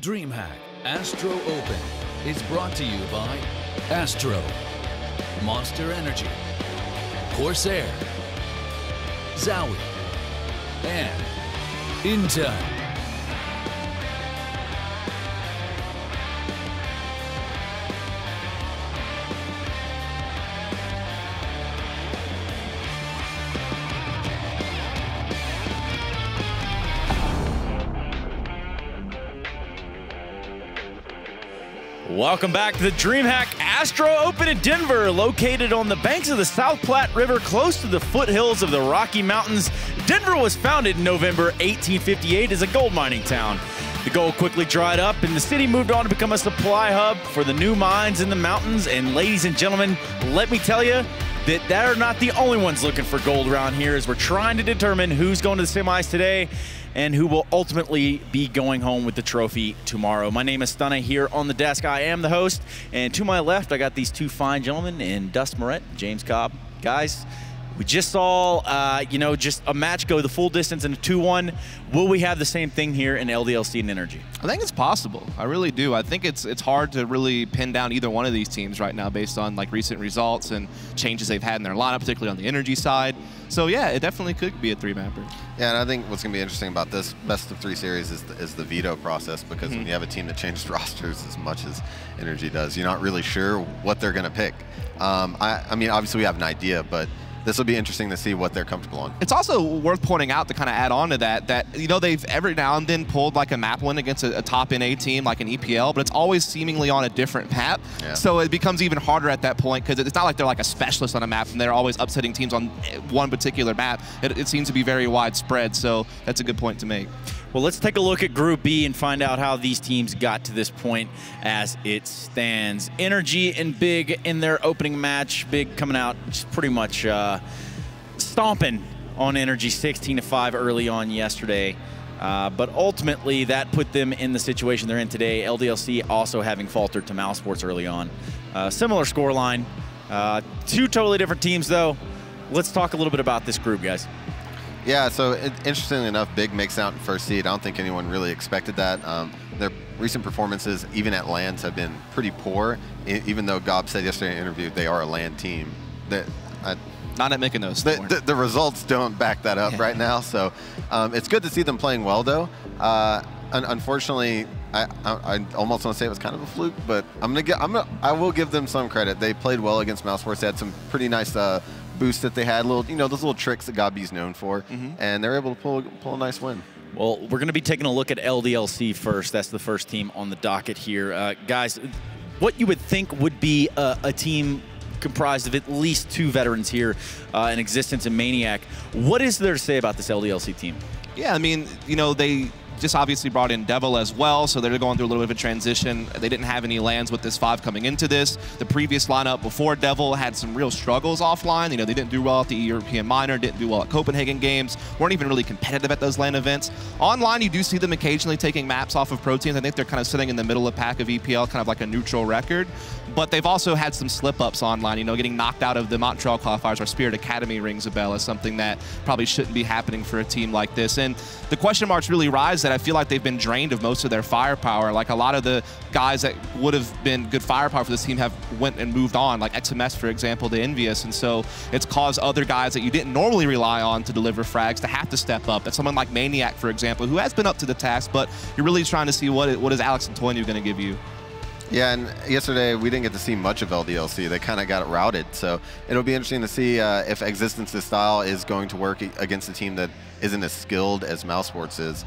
DreamHack ASTRO Open is brought to you by ASTRO, Monster Energy, Corsair, Zowie, and Intel. Welcome back to the DreamHack ASTRO Open in Denver, located on the banks of the South Platte River, close to the foothills of the Rocky Mountains. Denver was founded in November 1858 as a gold mining town. The gold quickly dried up, and the city moved on to become a supply hub for the new mines in the mountains. And ladies and gentlemen, let me tell you that they're not the only ones looking for gold around here, as we're trying to determine who's going to the semis today and who will ultimately be going home with the trophy tomorrow. My name is Stunna here on the desk. I am the host, and to my left, I got these two fine gentlemen in Dust Moret, James Cobb. Guys, we just saw, just a match go the full distance in a 2-1. Will we have the same thing here in LDLC and NRG? I think it's possible. I really do. I think it's hard to really pin down either one of these teams right now based on like recent results and changes they've had in their lineup, particularly on the energy side. So yeah, it definitely could be a three-mapper. Yeah, and I think what's going to be interesting about this best-of-3 series is the veto process, because when you have a team that changes rosters as much as Energy does, you're not really sure what they're going to pick. I mean, obviously we have an idea, but this will be interesting to see what they're comfortable on. It's also worth pointing out, to kind of add on to that, they've every now and then pulled like a map win against a top NA team like an EPL, but it's always seemingly on a different map. Yeah. So it becomes even harder at that point, because it's not like they're like a specialist on a map and they're always upsetting teams on one particular map. It seems to be very widespread, so that's a good point to make. Well, let's take a look at Group B and find out how these teams got to this point as it stands. Energy and Big in their opening match. Big coming out just pretty much stomping on Energy 16-5 early on yesterday. But ultimately, that put them in the situation they're in today. LDLC also having faltered to Mousesports early on. Similar scoreline. Two totally different teams, though. Let's talk a little bit about this group, guys. Yeah, so interestingly enough, Big makes out in first seed. I don't think anyone really expected that. Their recent performances, even at LANs, have been pretty poor. Even though Gob said yesterday in an interview they are a LAN team. Not at Mykonos. The results don't back that up right now. So it's good to see them playing well, though. Unfortunately, I almost want to say it was kind of a fluke, but I will give them some credit. They played well against Mousesports. They had some pretty nice boosts that they had, those little tricks that Gabi's known for, and they're able to pull a nice win. Well, we're going to be taking a look at LDLC first. That's the first team on the docket here. Guys, what you would think would be a team comprised of at least 2 veterans here in existence in Maniac. What is there to say about this LDLC team? Yeah, I mean, they just obviously brought in Devil as well, so they're going through a little bit of a transition. They didn't have any lands with this 5 coming into this. The previous lineup before Devil had some real struggles offline. They didn't do well at the European Minor, didn't do well at Copenhagen Games, weren't even really competitive at those LAN events. Online, you do see them occasionally taking maps off of pro teams. I think they're kind of sitting in the middle of pack of EPL, kind of like a neutral record. But they've also had some slip-ups online, getting knocked out of the Montreal qualifiers. Our Spirit Academy rings a bell as something that probably shouldn't be happening for a team like this. And the question marks really rise that I feel like they've been drained of most of their firepower. Like a lot of the guys that would have been good firepower for this team have went and moved on, like XMS, for example, the Envious. And so it's caused other guys that you didn't normally rely on to deliver frags to have to step up. That's someone like Maniac, for example, who has been up to the task, but you're really trying to see what is Alex Antonio going to give you. Yeah, and yesterday we didn't get to see much of LDLC. They kind of got routed. So it'll be interesting to see if Existence's style is going to work against a team that isn't as skilled as Mousesports is.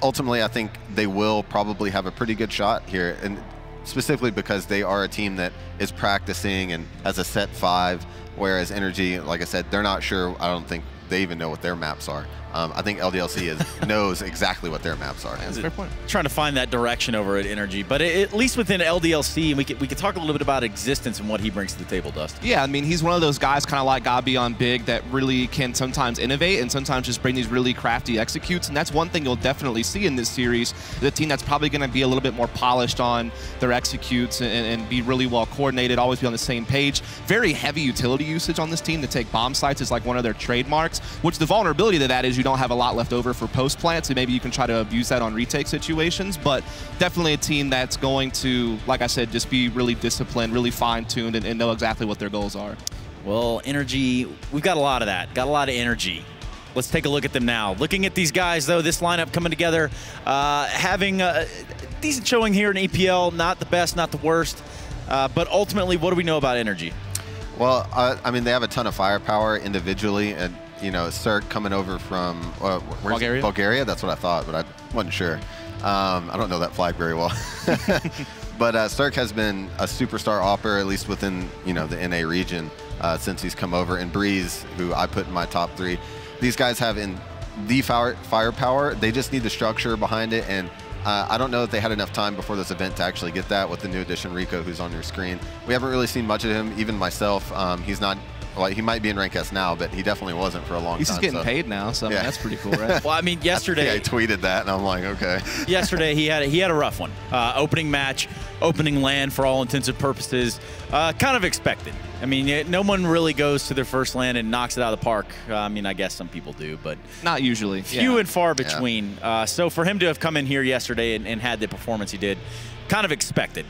Ultimately, I think they will probably have a pretty good shot here, and specifically because they are a team that is practicing and has a set 5, whereas Energy, like I said, they're not sure. I don't think they even know what their maps are. I think LDLC knows exactly what their maps are. That's a fair point. Trying to find that direction over at Energy, but at least within LDLC, we could talk a little bit about Existence and what he brings to the table, Dust. Yeah, I mean, he's one of those guys kind of like Gabi on Big that really can sometimes innovate and sometimes just bring these really crafty executes, and that's one thing you'll definitely see in this series. The team that's probably going to be a little bit more polished on their executes and be really well coordinated, always be on the same page. Very heavy utility usage on this team to take bomb sites is like one of their trademarks. plants, which the vulnerability to that is you don't have a lot left over for post plants, so maybe you can try to abuse that on retake situations, but definitely a team that's going to, like I said, just be really disciplined, really fine-tuned, and know exactly what their goals are. Well, energy, we've got a lot of that, got a lot of energy. Let's take a look at them now. Looking at these guys, though, this lineup coming together, having a decent showing here in EPL, not the best, not the worst, but ultimately, what do we know about energy? Well, I mean, they have a ton of firepower individually, and you know, Cirque coming over from Bulgaria. Bulgaria, that's what I thought, but I wasn't sure. I don't know that flag very well. But Cirque has been a superstar opper, at least within the NA region, since he's come over. And Breeze, who I put in my top 3, these guys have in the firepower. They just need the structure behind it, and I don't know if they had enough time before this event to actually get that with the new addition, Rico, who's on your screen. We haven't really seen much of him, even myself. He's not, well, he might be in Rank S now, but he definitely wasn't for a long time. He's just getting paid now, so yeah. That's pretty cool, right? Well, I mean, yesterday... I tweeted that, and I'm like, okay. Yesterday, he had a rough one. Opening match, opening LAN for all intents and purposes, kind of expected. I mean, no one really goes to their first LAN and knocks it out of the park. I mean, I guess some people do, but not usually. Few and far between. Yeah. So for him to have come in here yesterday and had the performance he did, kind of expected.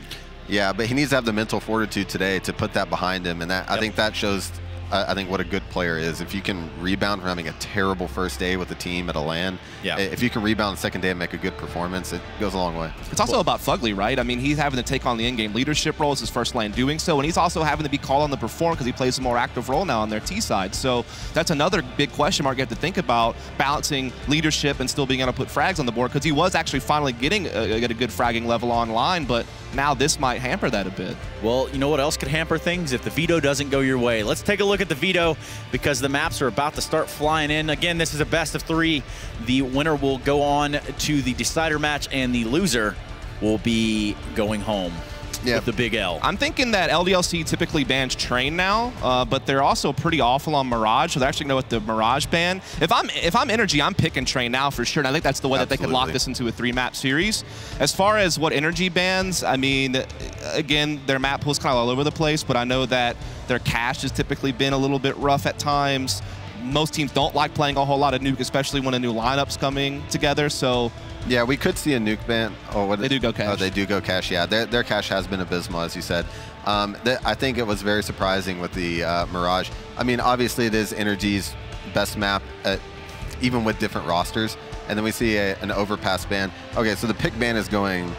Yeah, but he needs to have the mental fortitude today to put that behind him, and that I think that shows. I think what a good player is. If you can rebound from having a terrible first day with the team at a LAN, if you can rebound the second day and make a good performance, it goes a long way. It's also about Fugly, right? I mean, he's having to take on the in-game leadership role as his first LAN doing so, and he's also having to be called on to perform because he plays a more active role now on their T side. So that's another big question mark you have to think about, balancing leadership and still being able to put frags on the board, because he was actually finally getting a good fragging level online, but now this might hamper that a bit. Well, you know what else could hamper things? If the veto doesn't go your way. Let's take a look at the veto, because the maps are about to start flying in. Again, this is a best of 3. The winner will go on to the decider match, and the loser will be going home. With the big L. I'm thinking that LDLC typically bans Train now, but they're also pretty awful on Mirage, so they're actually going to go with the Mirage ban. If I'm Energy, I'm picking Train now for sure, and I think that's the way that they could lock this into a 3-map series. As far as what Energy bans, I mean, again, their map pool's kind of all over the place, but I know that their cache has typically been a little bit rough at times. Most teams don't like playing a whole lot of Nuke, especially when a new lineup's coming together, so... Yeah, we could see a Nuke ban. They do go cache. Oh, they do go cache, yeah. Their cache has been abysmal, as you said. I think it was very surprising with the Mirage. I mean, obviously it is Energy's best map, even with different rosters. And then we see an Overpass ban. Okay, so the pick ban is going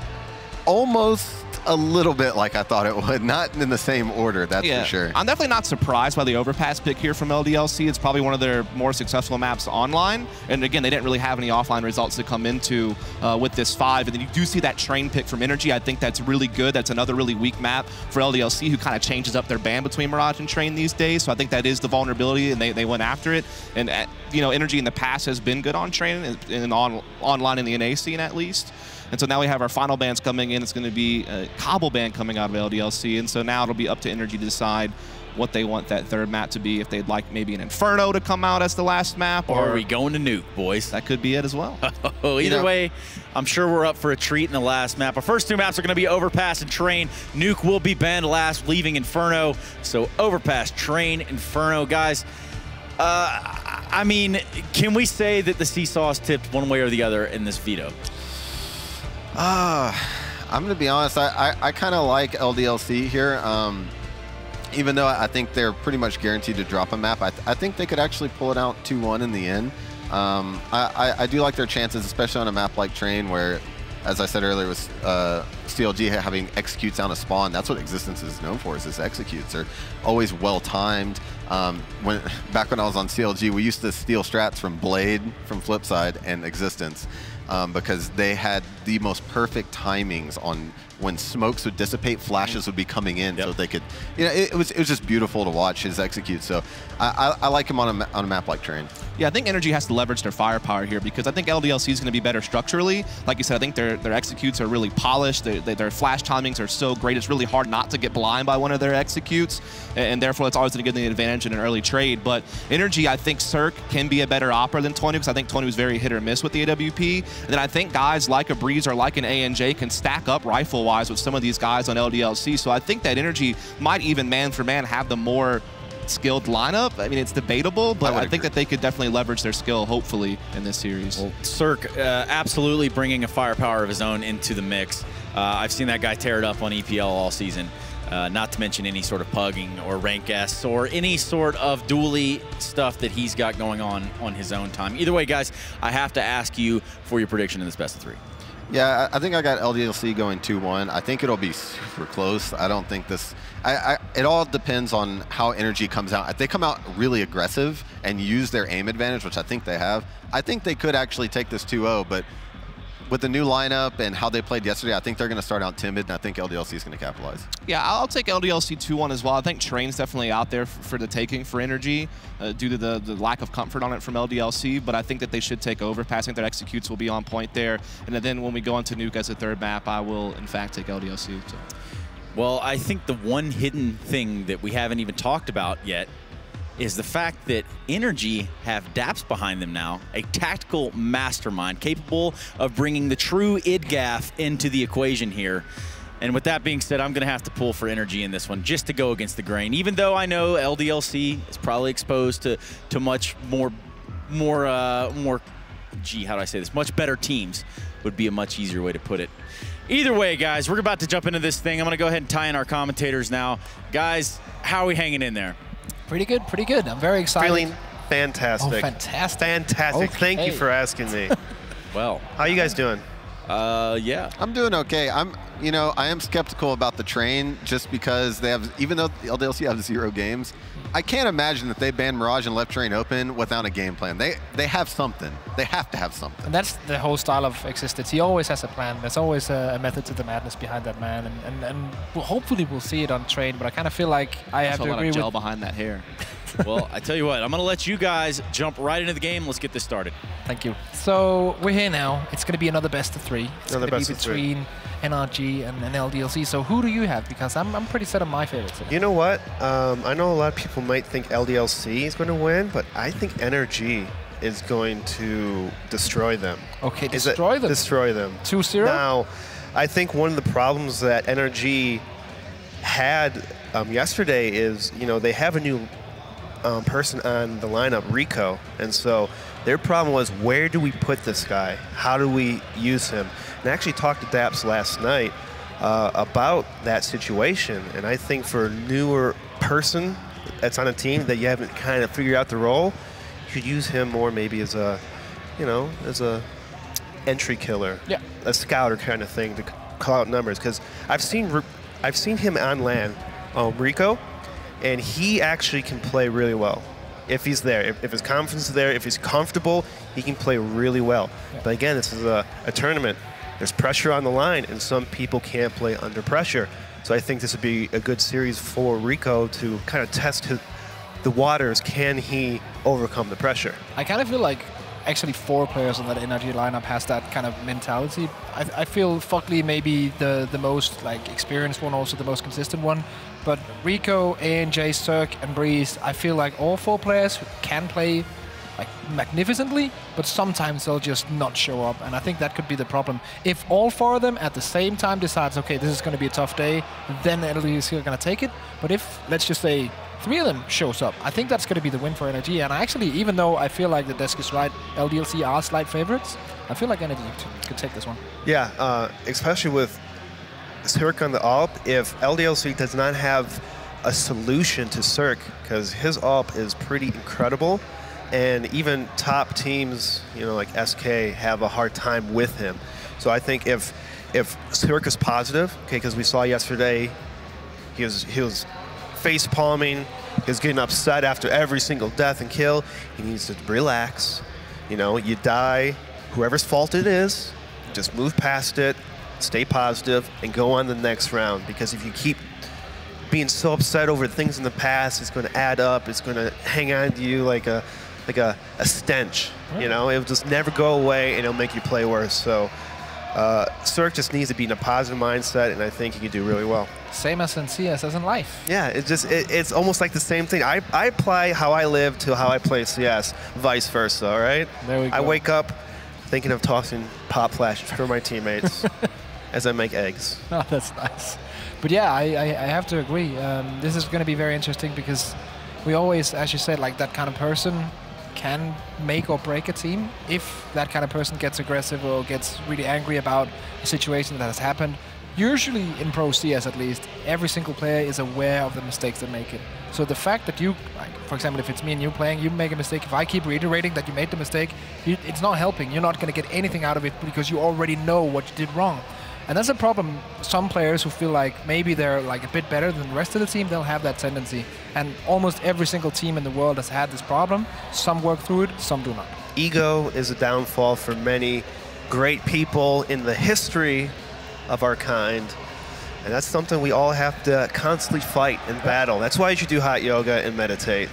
almost a little bit like I thought it would. Not in the same order, that's for sure. I'm definitely not surprised by the Overpass pick here from LDLC. It's probably one of their more successful maps online. And again, they didn't really have any offline results to come into with this 5. And then you do see that Train pick from Energy. I think that's really good. That's another really weak map for LDLC, who kind of changes up their ban between Mirage and Train these days. So I think that is the vulnerability, and they went after it. And Energy in the past has been good on Train and online in the NA scene at least. And so now we have our final bans coming in. It's going to be a Cobble ban coming out of LDLC. And so now it'll be up to Energy to decide what they want that 3rd map to be. If they'd like maybe an Inferno to come out as the last map. Or are we going to Nuke, boys? That could be it as well. Either way, I'm sure we're up for a treat in the last map. Our first 2 maps are going to be Overpass and Train. Nuke will be banned last, leaving Inferno. So Overpass, Train, Inferno. Guys, I mean, can we say that the seesaw is tipped one way or the other in this veto? I'm going to be honest, I kind of like LDLC here. Even though I think they're pretty much guaranteed to drop a map, I think they could actually pull it out 2-1 in the end. I do like their chances, especially on a map like Train, where, as I said earlier, with CLG having executes down a spawn. That's what Existence is known for, is its executes. They're always well-timed. Back when I was on CLG, we used to steal strats from Blade, from Flipside, and Existence. Because they had the most perfect timings on when smokes would dissipate, flashes would be coming in, so they could, it was just beautiful to watch his execute. So I like him on a map like Train. Yeah, I think Energy has to leverage their firepower here, because I think LDLC is going to be better structurally. Like you said, I think their executes are really polished. Their flash timings are so great. It's really hard not to get blind by one of their executes, and therefore it's always going to give them the advantage in an early trade. But Energy, I think Cirque can be a better opera than 20, because I think 20 was very hit or miss with the AWP. And then I think guys like a Breeze or like an ANJ can stack up rifle-wise with some of these guys on LDLC. So I think that Energy might even man for man have the more that skilled lineup. I mean, it's debatable, but I think that they could definitely leverage their skill, hopefully, in this series. Well, Cirque absolutely bringing a firepower of his own into the mix. I've seen that guy tear it up on EPL all season. Not to mention any sort of pugging or rank S or any sort of dually stuff that he's got going on his own time. Either way, guys, I have to ask you for your prediction in this best of 3. Yeah, I think I got LDLC going 2-1. I think it'll be super close. I don't think this... it all depends on how NRG comes out. If they come out really aggressive and use their aim advantage, which I think they have, I think they could actually take this 2-0, but with the new lineup and how they played yesterday, I think they're going to start out timid, and I think LDLC is going to capitalize. Yeah, I'll take LDLC 2-1 as well. I think Train's definitely out there for the taking for NRG due to the lack of comfort on it from LDLC, but I think that they should take Overpass. I think their executes will be on point there. And then when we go into Nuke as a 3rd map, I will, in fact, take LDLC. So. Well, I think the one hidden thing that we haven't even talked about yet is the fact that NRG have Daps behind them now, a tactical mastermind capable of bringing the true IDGAF into the equation here. And with that being said, I'm going to have to pull for NRG in this one just to go against the grain, even though I know LDLC is probably exposed to much more, gee, how do I say this? Much better teams would be a much easier way to put it. Either way, guys, we're about to jump into this thing. I'm going to go ahead and tie in our commentators now. Guys, how are we hanging in there? Pretty good, pretty good. I'm very excited. Feeling fantastic. Oh, fantastic. Fantastic. Okay. Thank you for asking me. Well, how you guys doing? Yeah. I'm doing okay. I am skeptical about the Train just because they have, even though LDLC have 0 games, I can't imagine that they ban Mirage and left Train open without a game plan. They have something. They have to have something. And that's the whole style of Existence. He always has a plan. There's always a method to the madness behind that man, and hopefully we'll see it on Train. But I kind of feel like I have to agree with. Gel behind that hair. Well, I tell you what, I'm going to let you guys jump right into the game. Let's get this started. Thank you. So we're here now. It's going to be another best of 3. It's going to be between NRG and LDLC. So who do you have? Because I'm pretty set on my favorites. You know what? I know a lot of people might think LDLC is going to win, but I think NRG is going to destroy them. Okay, destroy them? Destroy them. 2-0? Now, I think one of the problems that NRG had yesterday is, they have a new person on the lineup, Rico, and so their problem was, where do we put this guy? How do we use him? And I actually talked to Daps last night about that situation, and I think for a newer person that's on a team that you haven't kind of figured out the role, you could use him more maybe as a, as a entry killer, a scouter kind of thing to call out numbers. Because I've seen him on LAN, Rico, and he actually can play really well if he's there. If his confidence is there, if he's comfortable, he can play really well. Yeah. But again, this is a tournament. There's pressure on the line, and some people can't play under pressure. So I think this would be a good series for Rico to kind of test the waters. Can he overcome the pressure? I kind of feel like actually 4 players on that NRG lineup has that kind of mentality. I feel Fugly may be the most experienced one, also the most consistent one. But Rico, ANJ, Cirque, and Breeze, I feel like all 4 players can play magnificently, but sometimes they'll just not show up, and I think that could be the problem. If all 4 of them at the same time decides, okay, this is going to be a tough day, then LDLC are going to take it. But if, let's just say, 3 of them shows up, I think that's going to be the win for NRG. And I actually, even though I feel like the desk is right, LDLC are slight favorites, I feel like NRG could take this one. Yeah, especially with Cirque on the AWP, if LDLC does not have a solution to Cirque, because his AWP is pretty incredible, and even top teams, like SK, have a hard time with him. So I think if Cirque is positive, okay, because we saw yesterday he was face palming, he was getting upset after every single death and kill. He needs to relax. You die, whoever's fault it is, just move past it, stay positive, and go on the next round. Because if you keep being so upset over things in the past, it's going to add up. It's going to hang on to you like a stench. It'll just never go away, and it'll make you play worse. So Cirque just needs to be in a positive mindset, and I think he can do really well. Same as in CS, as in life. Yeah, it's almost like the same thing. I apply how I live to how I play CS, vice versa. All right. There we go. I wake up thinking of tossing pop flashes for my teammates as I make eggs. Oh, that's nice. But yeah, I have to agree. This is going to be very interesting because we always, as you said, like that kind of person can make or break a team. If that kind of person gets aggressive or gets really angry about a situation that has happened, usually in Pro CS at least, every single player is aware of the mistakes they're making. So the fact that you, like, for example, if it's me and you playing, you make a mistake, if I keep reiterating that you made the mistake, it's not helping. You're not going to get anything out of it because you already know what you did wrong. And that's a problem. Some players who feel like maybe they're like a bit better than the rest of the team, they'll have that tendency. And almost every single team in the world has had this problem. Some work through it, some do not. Ego is a downfall for many great people in the history of our kind. And that's something we all have to constantly fight and battle. That's why you should do hot yoga and meditate.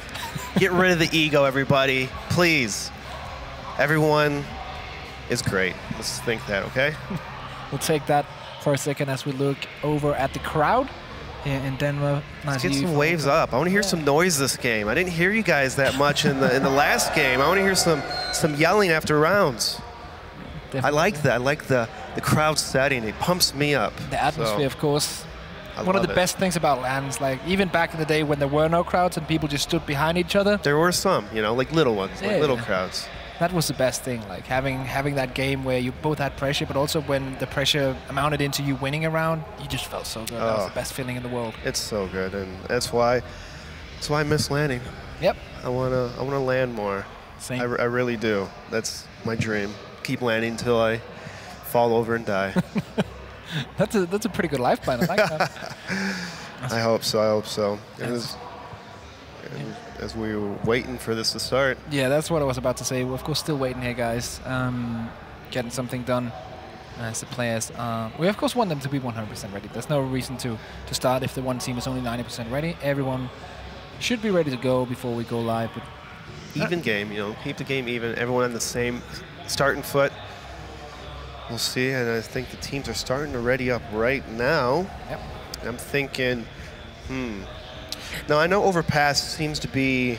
Get rid of the ego, everybody. Please. Everyone is great. Let's think that, okay? We'll take that for a second as we look over at the crowd here in Denver. Let's get some waves up. I want to hear some noise this game. I didn't hear you guys that much in the last game. I want to hear some yelling after rounds. Definitely. I like that. I like the crowd setting. It pumps me up. The atmosphere, of course. One of the best things about LANs, like even back in the day when there were no crowds and people just stood behind each other. There were some, you know, like little ones, like little crowds. That was the best thing, like having that game where you both had pressure, but also when the pressure amounted into you winning a round, you just felt so good. That was the best feeling in the world. It's so good, and that's why I miss landing. Yep. I wanna land more. Same. I really do. That's my dream. Keep landing until I fall over and die. That's a pretty good life plan. I like that. I hope so. I hope so. As we were waiting for this to start. Yeah, that's what I was about to say. We're of course still waiting here, guys. Getting something done as the players. We of course want them to be 100% ready. There's no reason to start if the one team is only 90% ready. Everyone should be ready to go before we go live. But even game, you know, keep the game even. Everyone on the same starting foot. We'll see, and I think the teams are starting to ready up right now. Yep. I'm thinking, Now, I know Overpass seems to be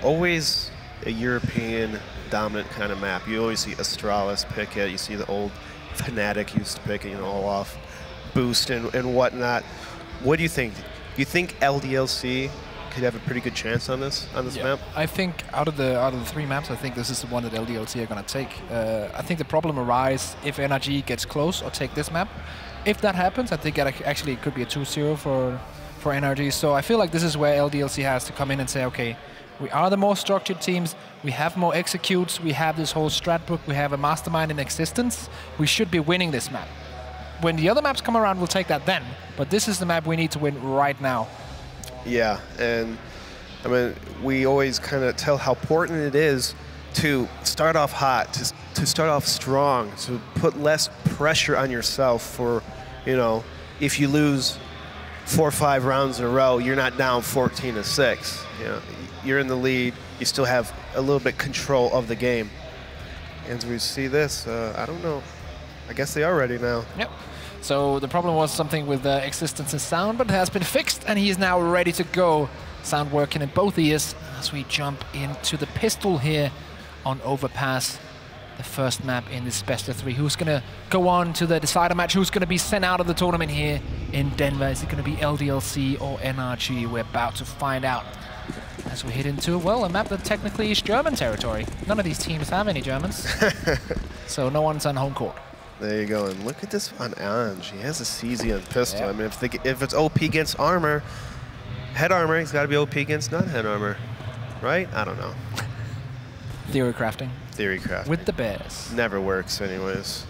always a European dominant kind of map. You always see Astralis pick it. You see the old Fnatic used to pick it, you know, all off boost and whatnot. What do you think? Do you think LDLC could have a pretty good chance on this map? I think out of the 3 maps, I think this is the one that LDLC are going to take. I think the problem arises if NRG gets close or take this map. If that happens, I think actually it could be a 2-0 for NRG. So I feel like this is where LDLC has to come in and say, okay, we are the more structured teams, we have more executes, we have this whole strat book, we have a mastermind in existence, we should be winning this map. When the other maps come around, we'll take that then, but this is the map we need to win right now. Yeah, and I mean, we always kind of tell how important it is to start off hot, to start off strong, to put less pressure on yourself for, you know, if you lose 4 or 5 rounds in a row, you're not down 14-6. You know, you're in the lead. You still have a little bit control of the game. And as we see this, I don't know. I guess they are ready now. Yep. So the problem was something with existence and sound, but it has been fixed, and he is now ready to go. Sound working in both ears as we jump into the pistol here on Overpass. The first map in this best of 3. Who's going to go on to the decider match? Who's going to be sent out of the tournament here in Denver? Is it going to be LDLC or NRG? We're about to find out as we hit into, well, a map that technically is German territory. None of these teams have any Germans, so no one's on home court. There you go, and look at this on Ange. He has a CZ on pistol. Yeah. I mean, if it's OP against armor, head armor, he's got to be OP against non-head armor, right? I don't know. Theory crafting. Theory crafting. With the bears. Never works anyways.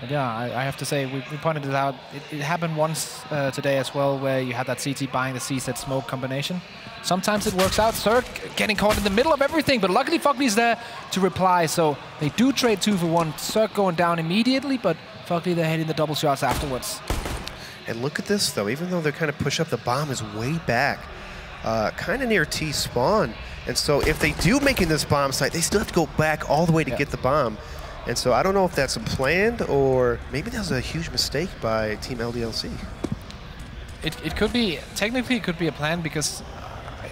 But yeah, I have to say, we pointed it out. It happened once today as well, where you had that CT buying the CZ smoke combination. Sometimes it works out. Cirque getting caught in the middle of everything, but luckily Fugly's there to reply. So they do trade 2 for 1. Cirque going down immediately, but Fugly they're hitting the double shots afterwards. And look at this though, even though they're kind of push up, the bomb is way back, kind of near T spawn. And so if they do make in this bomb site, they still have to go back all the way to get the bomb. And so I don't know if that's planned or maybe that was a huge mistake by Team LDLC. It could be, technically it could be a plan, because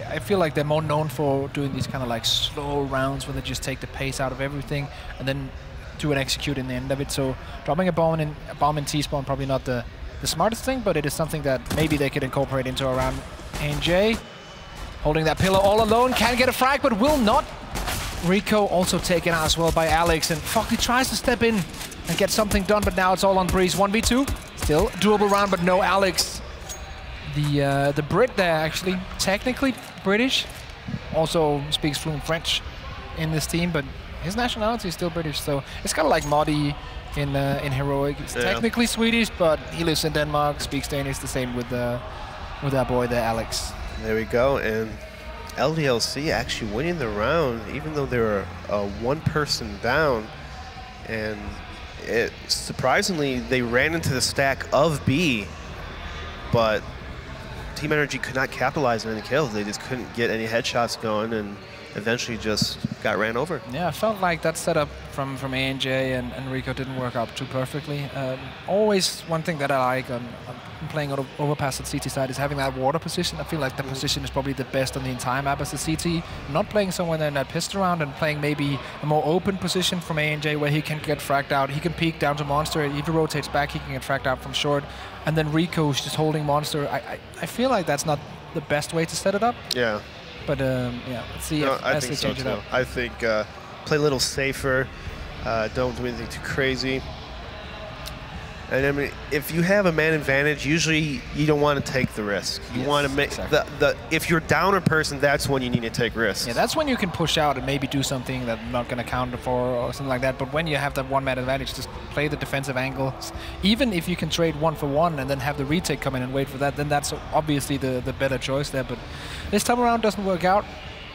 I feel like they're more known for doing these kind of like slow rounds where they just take the pace out of everything and then do an execute in the end of it. So dropping a bomb in T-spawn probably not the smartest thing, but it is something that maybe they could incorporate into a round. NJ Holding that pillar all alone, can get a frag, but will not. Rico also taken out as well by Alex, and Fockley tries to step in and get something done, but now it's all on Breeze. 1v2, still doable round, but no Alex. The Brit there, actually, technically British, also speaks fluent French in this team, but his nationality is still British, so it's kind of like Modi in Heroic. He's technically Swedish, but he lives in Denmark, speaks Danish, the same with our boy there, Alex. There we go, and LDLC actually winning the round, even though they were one person down, and surprisingly they ran into the stack of B, but Team NRG could not capitalize on any kills. They just couldn't get any headshots going, and eventually just got ran over. Yeah, I felt like that setup from ANJ and Rico didn't work out too perfectly. Always one thing that I like on playing on Overpass at CT side is having that water position. I feel like the position is probably the best on the entire map as a CT. Not playing somewhere in that pistol round and playing maybe a more open position from ANJ where he can get fragged out. He can peek down to Monster, and if he rotates back, he can get fragged out from short. And then Rico's just holding Monster. I feel like that's not the best way to set it up. Yeah. But yeah, let's see if I think so too. I think play a little safer, don't do anything too crazy. And I mean, if you have a man advantage, usually you don't want to take the risk. You want to make if you're down a person, that's when you need to take risks. Yeah, that's when you can push out and maybe do something that I'm not going to counter for or something like that. But when you have that one man advantage, just play the defensive angles. Even if you can trade 1-for-1 and then have the retake come in and wait for that, then that's obviously the better choice there. But this time around doesn't work out.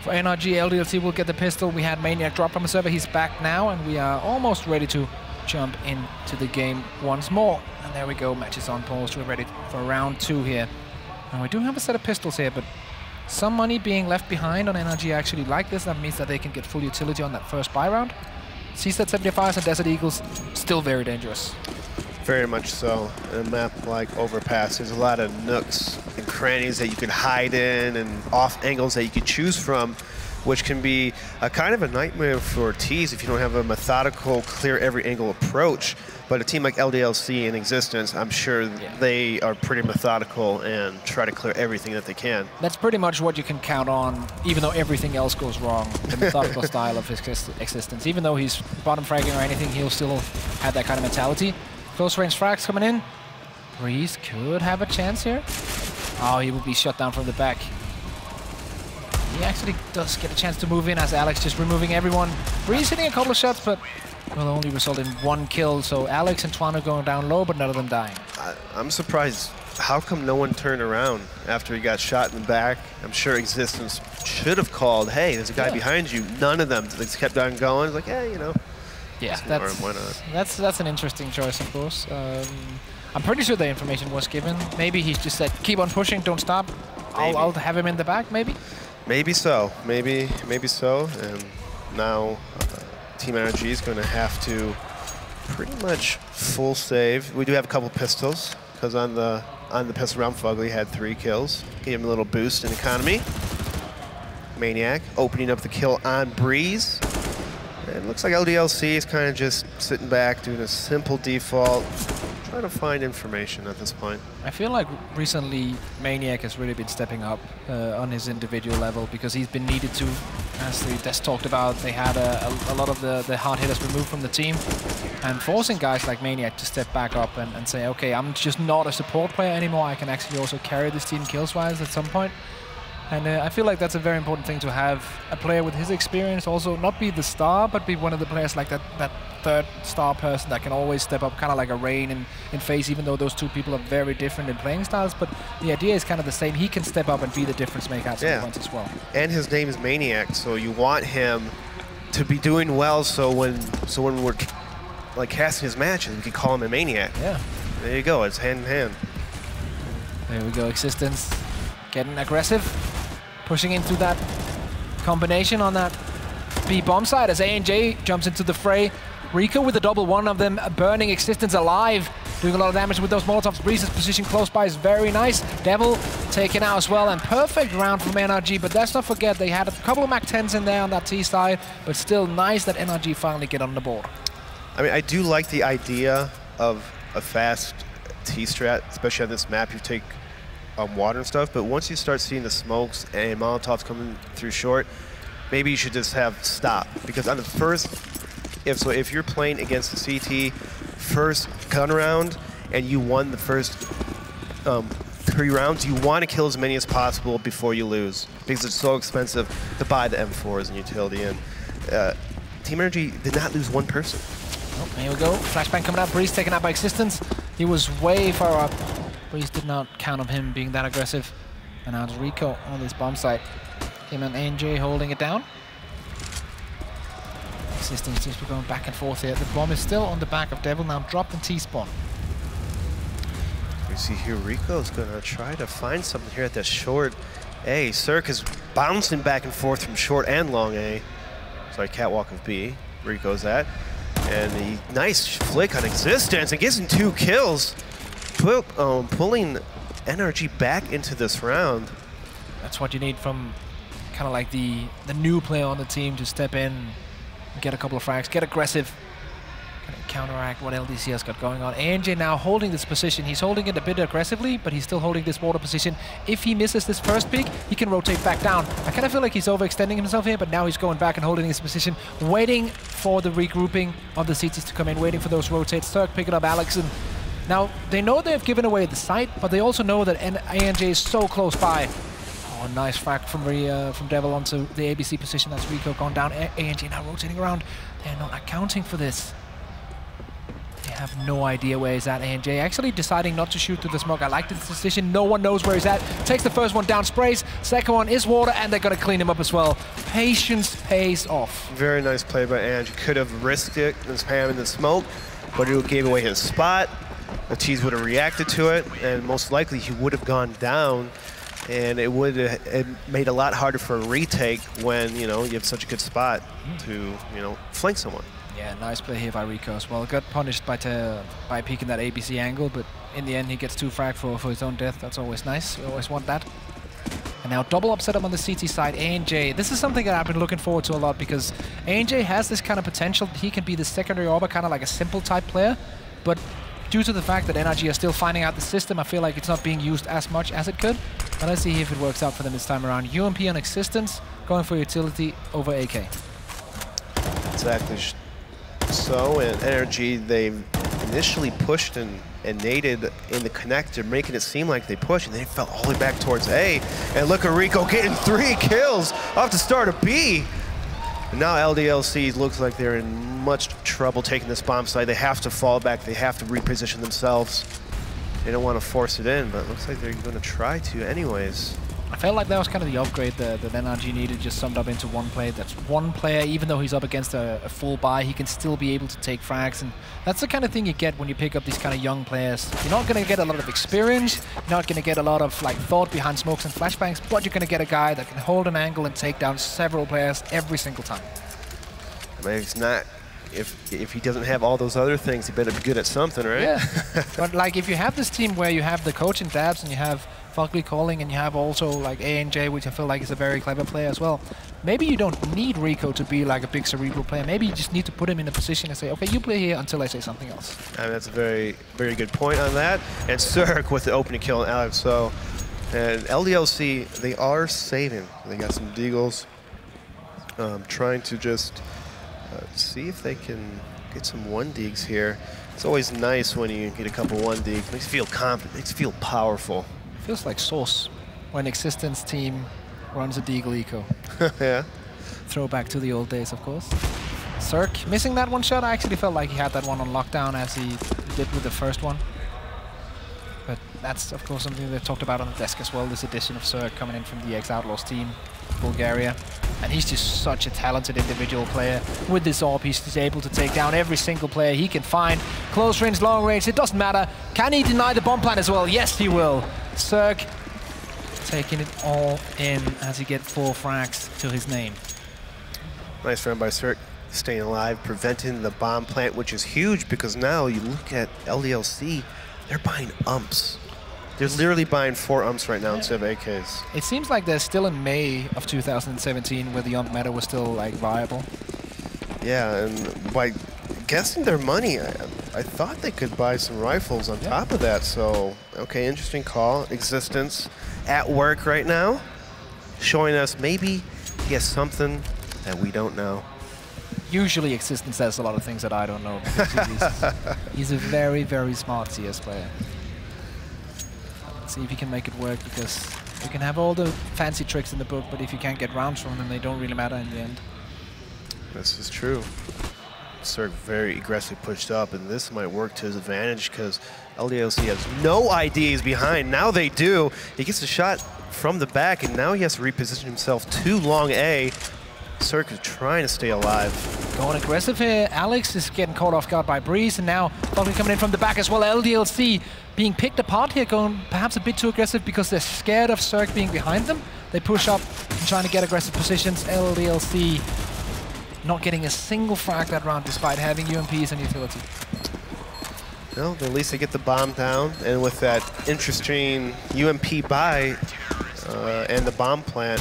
For NRG, LDLC will get the pistol. We had Maniac drop from the server. He's back now, and we are almost ready to jump into the game once more. And there we go, match is on pause. We're ready for round 2 here. And we do have a set of pistols here, but some money being left behind on NRG actually like this. That means that they can get full utility on that first buy round. CZ-75s and Desert Eagles, still very dangerous. Very much so. In a map like Overpass, there's a lot of nooks and crannies that you can hide in and off angles that you can choose from, which can be a kind of a nightmare for T's if you don't have a methodical, clear every angle approach. But a team like LDLC in existence, I'm sure they are pretty methodical and try to clear everything that they can. That's pretty much what you can count on, even though everything else goes wrong. The methodical style of his existence. Even though he's bottom fragging or anything, he'll still have that kind of mentality. Close range frags coming in. Breeze could have a chance here. Oh, he will be shut down from the back. He actually does get a chance to move in as Alex just removing everyone. Breeze hitting a couple of shots, but will only result in 1 kill. So Alex and Twan are going down low, but none of them dying. I'm surprised. How come no one turned around after he got shot in the back? I'm sure Existence should have called, hey, there's a guy behind you. None of them. They just kept on going. It's like, hey, you know. Yeah, that's an interesting choice, of course. I'm pretty sure the information was given. Maybe he just said, keep on pushing, don't stop. I'll have him in the back, maybe? Maybe so. Maybe so. And now Team NRG is going to have to pretty much full save. We do have a couple pistols, because on the pistol round, Fugly had 3 kills. Gave him a little boost in economy. Maniac opening up the kill on Breeze. It looks like LDLC is kind of just sitting back, doing a simple default, trying to find information at this point. I feel like recently Maniac has really been stepping up on his individual level, because he's been needed to. As the Des talked about, they had a lot of the hard hitters removed from the team, and forcing guys like Maniac to step back up and say, okay, I'm just not a support player anymore, I can actually also carry this team kills-wise at some point. And I feel like that's a very important thing to have a player with his experience also not be the star, but be one of the players like that third star person that can always step up, kind of like a Rain in FaZe, even though those two people are very different in playing styles. But the idea is kind of the same. He can step up and be the difference maker at some points as well. And his name is Maniac, so you want him to be doing well. So when we're like casting his matches, we can call him a Maniac. Yeah. There you go. It's hand in hand. There we go. Existence getting aggressive. Pushing into that combination on that B bomb side as ANJ jumps into the fray. Rico with a double, one of them burning Existence alive, doing a lot of damage with those Molotovs. Breeze's position close by is very nice. Devil taken out as well, and perfect round from NRG, but let's not forget they had a couple of MAC-10s in there on that T side, but still nice that NRG finally get on the board. I mean, I do like the idea of a fast T strat, especially on this map. You take water and stuff, but once you start seeing the smokes and Molotovs coming through short, maybe you should just have stop. Because on the first, if you're playing against the CT first gun round and you won the first 3 rounds, you want to kill as many as possible before you lose, because it's so expensive to buy the M4s and utility. And Team Energy did not lose one person. Oh, here we go. Flashbang coming out. Breeze taken out by Existence. He was way far up. Breeze did not count on him being that aggressive. And now it's Rico on this bomb site. Him and ANJ holding it down. Existence just going back and forth here. The bomb is still on the back of Devil, now dropped in T-spawn. We see here Rico's going to try to find something here at the short A. Cirque is bouncing back and forth from short and long A. Sorry, catwalk of B. Rico's at. And the nice flick on Existence and gets him 2 kills. Pulling NRG back into this round. That's what you need from kind of like the new player on the team to step in and get a couple of frags, get aggressive, kind of counteract what LDC has got going on. ANJ now holding this position. He's holding it a bit aggressively, but he's still holding this water position. If he misses this first pick, he can rotate back down. I kind of feel like he's overextending himself here, but now he's going back and holding his position, waiting for the regrouping of the CTs to come in, waiting for those rotates. Cirque picking up Alex. And now, they know they've given away the site, but they also know that ANJ is so close by. Oh, nice frag from Devil onto the ABC position. That's Rico gone down. ANJ now rotating around. They're not accounting for this. They have no idea where he's at. ANJ actually deciding not to shoot through the smoke. I like this decision. No one knows where he's at. Takes the first one down, sprays. Second one is water, and they're going to clean him up as well. Patience pays off. Very nice play by ANJ. Could have risked it and spam in the smoke, but it gave away his spot. The T's would have reacted to it, and most likely he would have gone down, and it would have made it a lot harder for a retake when, you know, you have such a good spot to, you know, flank someone. Yeah, nice play here by Rico as well. Got punished by peeking that ABC angle, but in the end he gets 2 frag for his own death. That's always nice. We always want that. And now double up setup on the CT side. ANJ, this is something that I've been looking forward to a lot, because ANJ has this kind of potential. He can be the secondary arbor, kind of like a simple type player, but due to the fact that NRG are still finding out the system, I feel like it's not being used as much as it could. But let's see if it works out for them this time around. UMP on Existence, going for utility over AK. Exactly. So, and NRG, they initially pushed and naded in the connector, making it seem like they pushed, and they fell all the way back towards A. And look at Rico getting 3 kills off the start of B. And now LDLC looks like they're in much trouble taking this bomb site. They have to fall back. They have to reposition themselves. They don't want to force it in, but it looks like they're going to try to anyways. I felt like that was kind of the upgrade that NRG needed, just summed up into one play. That's one player, even though he's up against a full buy, he can still be able to take frags. And that's the kind of thing you get when you pick up these kind of young players. You're not going to get a lot of experience, you're not going to get a lot of like thought behind smokes and flashbangs, but you're going to get a guy that can hold an angle and take down several players every single time. I mean, it's not, if he doesn't have all those other things, he better be good at something, right? Yeah. But like, if you have this team where you have the coach and Dabs, and you have Fugly calling, and you have also like ANJ, which I feel like is a very clever player as well, maybe you don't need Rico to be like a big cerebral player. Maybe you just need to put him in a position and say, okay, you play here until I say something else. And that's a very, very good point on that. And Cirque with the opening kill on Alex. So, and LDLC, they are saving. They got some deagles, trying to just see if they can get some 1-deags here. It's always nice when you get a couple 1-deags. Makes you feel confident, makes you feel powerful. Feels like Source when Existence team runs a deagle eco. Yeah. Throwback to the old days, of course. Cirque missing that one shot. I actually felt like he had that one on lockdown as he did with the first one. But that's, of course, something they've talked about on the desk as well, this edition of Cirque coming in from the ex-Outlaws team, Bulgaria. And he's just such a talented individual player. With this AWP, he's just able to take down every single player he can find. Close range, long range, it doesn't matter. Can he deny the bomb plant as well? Yes, he will. Cirque taking it all in as he gets 4 frags to his name. Nice run by Cirque, staying alive, preventing the bomb plant, which is huge because now you look at LDLC, they're buying umps. They're literally buying 4 umps right now instead of AKs. It seems like they're still in May of 2017 where the ump meta was still like viable. Yeah, and by guessing their money, I thought they could buy some rifles on top of that, so, okay, interesting call. Existence at work right now, showing us maybe he has something that we don't know. Usually Existence says a lot of things that I don't know, because he's a very, very smart CS player. Let's see if he can make it work, because you can have all the fancy tricks in the book, but if you can't get rounds from them, they don't really matter in the end. This is true. Cirque very aggressively pushed up, and this might work to his advantage because LDLC has no idea he's behind. Now they do. He gets a shot from the back, and now he has to reposition himself to long A. Cirque is trying to stay alive. Going aggressive here. Alex is getting caught off guard by Breeze, and now Falcon coming in from the back as well. LDLC being picked apart here, going perhaps a bit too aggressive because they're scared of Cirque being behind them. They push up and trying to get aggressive positions. LDLC not getting a single frag that round despite having UMPs and utility. Well, at least they get the bomb down, and with that interesting UMP buy and the bomb plant,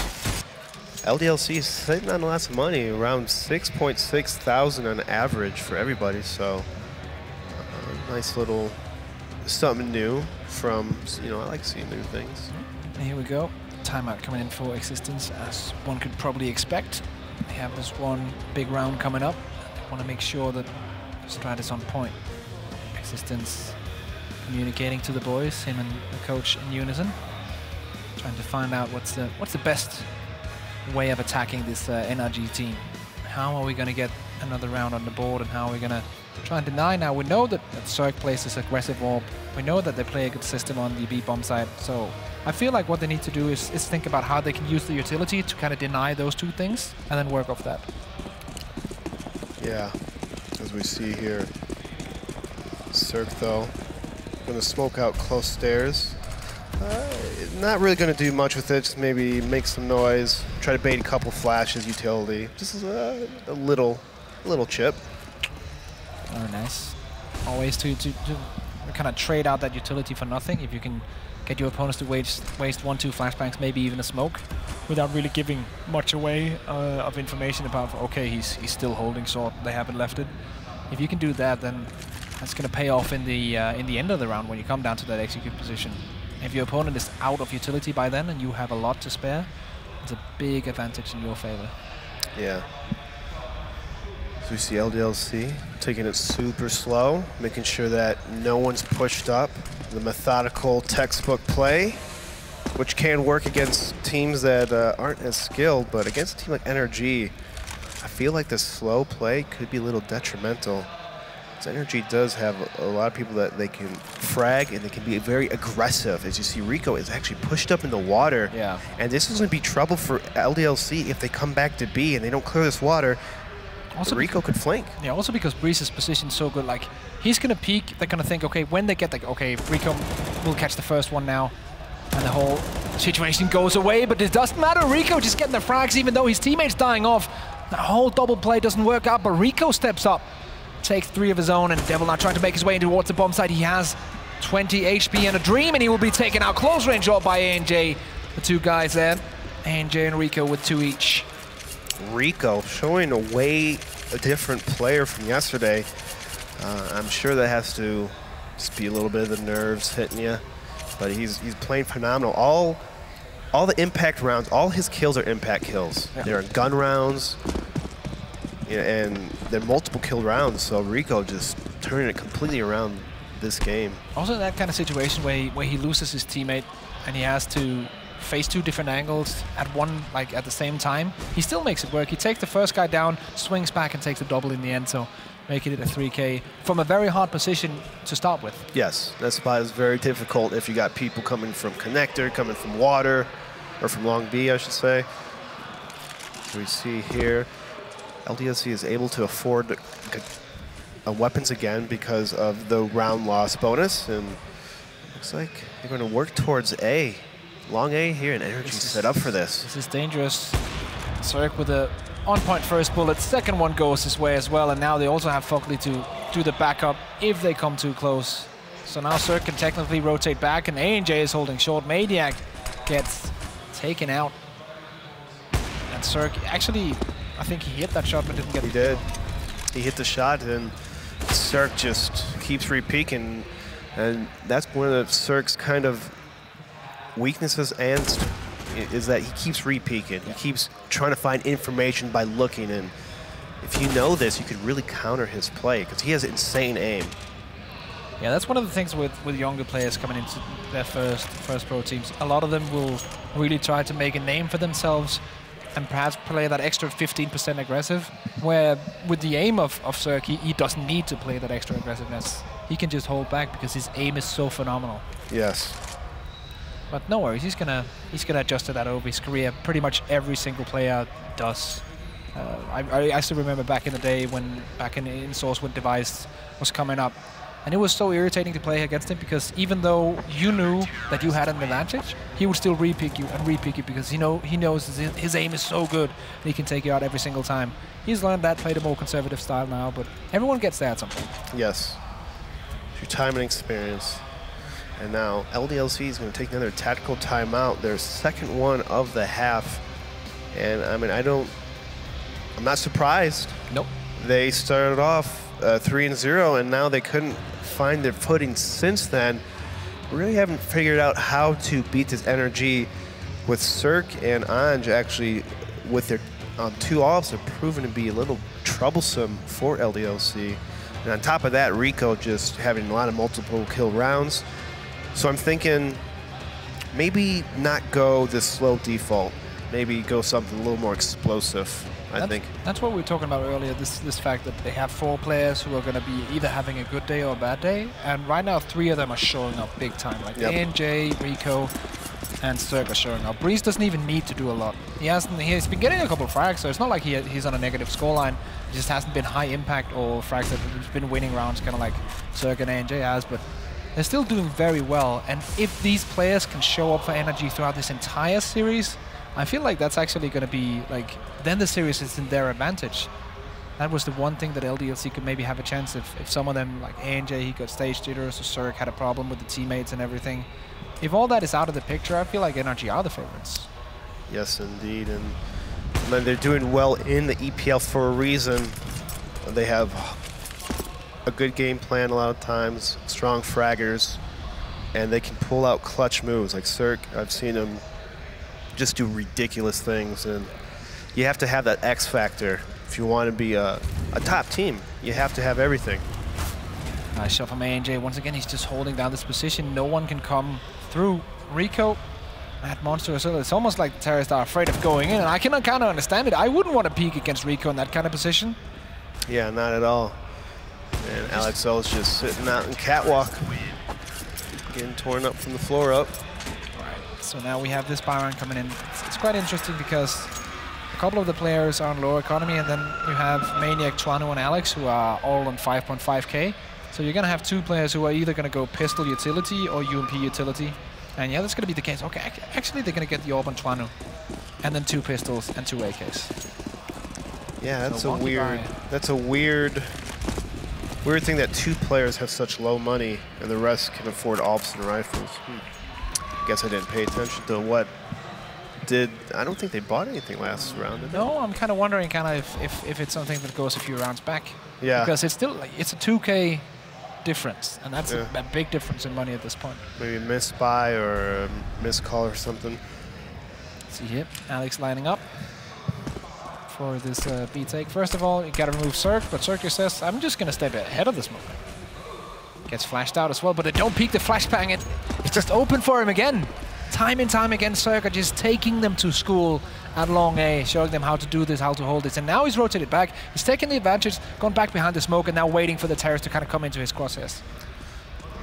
LDLC is sitting on lots of money, around 6.6 thousand on average for everybody, so nice little something new from, you know, I like seeing new things. And here we go. Timeout coming in for Existence, as one could probably expect. They have this one big round coming up. They want to make sure that Strat is on point. Existence communicating to the boys, him and the coach in unison, trying to find out what's the best way of attacking this NRG team. How are we going to get another round on the board, and how are we going to try and deny? Now we know that Cirque plays this aggressive orb. We know that they play a good system on the B bomb side, so I feel like what they need to do is think about how they can use the utility to kind of deny those two things and then work off that. Yeah, as we see here, Cirque though going to smoke out close stairs. Not really going to do much with it, just maybe make some noise, try to bait a couple flashes, utility, just a little chip. Very nice. Always to kind of trade out that utility for nothing. If you can get your opponents to waste 1-2 flashbangs, maybe even a smoke, without really giving much away of information about, okay, he's still holding short, they haven't left it. If you can do that, then that's going to pay off in the end of the round when you come down to that execute position. If your opponent is out of utility by then and you have a lot to spare, it's a big advantage in your favor. Yeah. So we see LDLC taking it super slow, making sure that no one's pushed up. The methodical textbook play, which can work against teams that aren't as skilled, but against a team like NRG, I feel like the slow play could be a little detrimental. So NRG does have a lot of people that they can frag, and they can be very aggressive. As you see, Rico is actually pushed up in the water. Yeah. And this is going to be trouble for LDLC if they come back to B and they don't clear this water. Also, Rico could flank. Yeah, also because Breeze's position is so good. Like, he's going to peek, they're going to think, okay, when they get like, okay, Rico will catch the first one now, and the whole situation goes away, but it doesn't matter. Rico just getting the frags, even though his teammate's dying off. The whole double play doesn't work out, but Rico steps up, takes 3 of his own, and Devil now trying to make his way towards the bomb side. He has 20 HP and a Dream, and he will be taken out close range off by ANJ. The 2 guys there, ANJ and Rico with 2 each. Rico showing a way different player from yesterday. I'm sure that has to just be a little bit of the nerves hitting you, but he's playing phenomenal. All the impact rounds, all his kills are impact kills. Yeah. They're gun rounds, and they're multiple kill rounds, so Rico just turning it completely around this game. Also that kind of situation where he loses his teammate and he has to face 2 different angles at the same time. He still makes it work. He takes the first guy down, swings back, and takes the double in the end, so making it a 3K from a very hard position to start with. Yes, that spot is very difficult if you got people coming from connector, coming from water, or from long B, I should say. So we see here, LDLC is able to afford weapons again because of the round loss bonus, and looks like they're going to work towards A. Long A here, and NRG set up for this. This is dangerous. Cirque with a on-point first bullet. Second one goes his way as well, and now they also have Fockley to do the backup if they come too close. So now Cirque can technically rotate back, and ANJ is holding short. Maniac gets taken out. And Cirque, actually, I think he hit that shot but didn't get He did. He hit the shot, and Cirque just keeps re-peeking, and that's one of Cirque's kind of weaknesses, and is that he keeps re-peeking. He keeps trying to find information by looking, and if you know this, you could really counter his play because he has insane aim. Yeah, that's one of the things with younger players coming into their first pro teams. A lot of them will really try to make a name for themselves and perhaps play that extra 15% aggressive, where with the aim of Cirque, he doesn't need to play that extra aggressiveness. He can just hold back because his aim is so phenomenal. Yes. But no worries, he's gonna adjust to that over his career. Pretty much every single player does. I still remember back in the day when in Source when Device was coming up, and it was so irritating to play against him because even though you knew that you had an advantage, he would still re-pick you and re-pick you because he knows his aim is so good and he can take you out every single time. He's learned that, played a more conservative style now, but everyone gets there at some point. Yes. Through time and experience. And now LDLC is going to take another tactical timeout, their second one of the half. And I mean, I'm not surprised. Nope. They started off 3-0, and now they couldn't find their footing since then. Really haven't figured out how to beat this NRG with Cirque and Anj actually with their 2 offs have proven to be a little troublesome for LDLC. And on top of that, Rico just having a lot of multiple kill rounds. So I'm thinking maybe not go this slow default. Maybe go something a little more explosive, I think. That's what we were talking about earlier, this fact that they have 4 players who are going to be either having a good day or a bad day. And right now, 3 of them are showing up big time. Like NJ, Rico, and Cirque are showing up. Breeze doesn't even need to do a lot. He's been getting a couple of frags, so it's not like he's on a negative scoreline. It just hasn't been high impact or frags that he's been winning rounds, kind of like Cirque and NJ has. But they're still doing very well. And if these players can show up for NRG throughout this entire series, I feel like that's actually going to be like, then the series is in their advantage. That was the one thing that LDLC could maybe have a chance if some of them, like ANJ, he got stage jitters, or Cirque had a problem with the teammates and everything. If all that is out of the picture, I feel like NRG are the favorites. Yes, indeed. And they're doing well in the EPL for a reason. They have a good game plan a lot of times, strong fraggers, and they can pull out clutch moves. Like Cirque, I've seen him just do ridiculous things, and you have to have that X factor if you want to be a top team. You have to have everything. Nice shot from ANJ. Once again, he's just holding down this position. No one can come through. Rico, that monster as well. It's almost like the terrorists are afraid of going in, and I can kind of understand it. I wouldn't want to peek against Rico in that kind of position. Yeah, not at all. And Alex O's just sitting out in catwalk, getting torn up from the floor up. So now we have this Byron coming in. It's quite interesting because a couple of the players are on lower economy, and then you have Maniac, Chuanu, and Alex, who are all on 5.5k. So you're going to have 2 players who are either going to go pistol utility or UMP utility. And yeah, that's going to be the case. Okay, actually they're going to get the orb on Chuanu. And then 2 pistols and 2 AKs. Yeah, that's so a weird thing that 2 players have such low money and the rest can afford AWPs and rifles. Guess I didn't pay attention to what I don't think they bought anything last round, did they? No, I'm kind of wondering if it's something that goes a few rounds back. Yeah. Because it's still, it's a 2k difference, and that's a big difference in money at this point. Maybe a missed buy or a missed call or something. See here, Alex lining up for this B take. First of all, you gotta remove Cirque, but Cirque says, I'm just gonna step ahead of this movement. Gets flashed out as well, but they don't peek the flashbang. It's just open for him again. Time and time again, Cirque are just taking them to school at long A, showing them how to do this, how to hold this. And now he's rotated back. He's taking the advantage, gone back behind the smoke, and now waiting for the terrorists to kind of come into his crosshairs.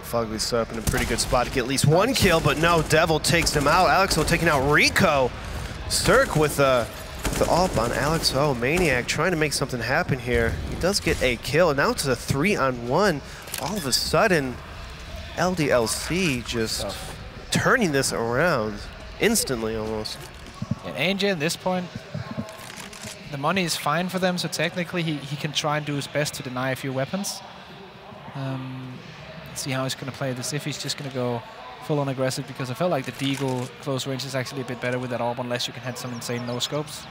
Fugly's up in a pretty good spot to get at least 1 kill, but no, Devil takes him out. Alex O taking out Rico. Cirque with the AWP on Alex O. Maniac trying to make something happen here. He does get a kill, and now it's a 3-on-1. All of a sudden, LDLC just turning this around instantly almost. And ANJ at this point, the money is fine for them, so technically he can try and do his best to deny a few weapons. Let's see how he's going to play this, if he's just going to go full-on aggressive, because I felt like the Deagle close range is actually a bit better with that AWP, unless you can hit some insane no-scopes.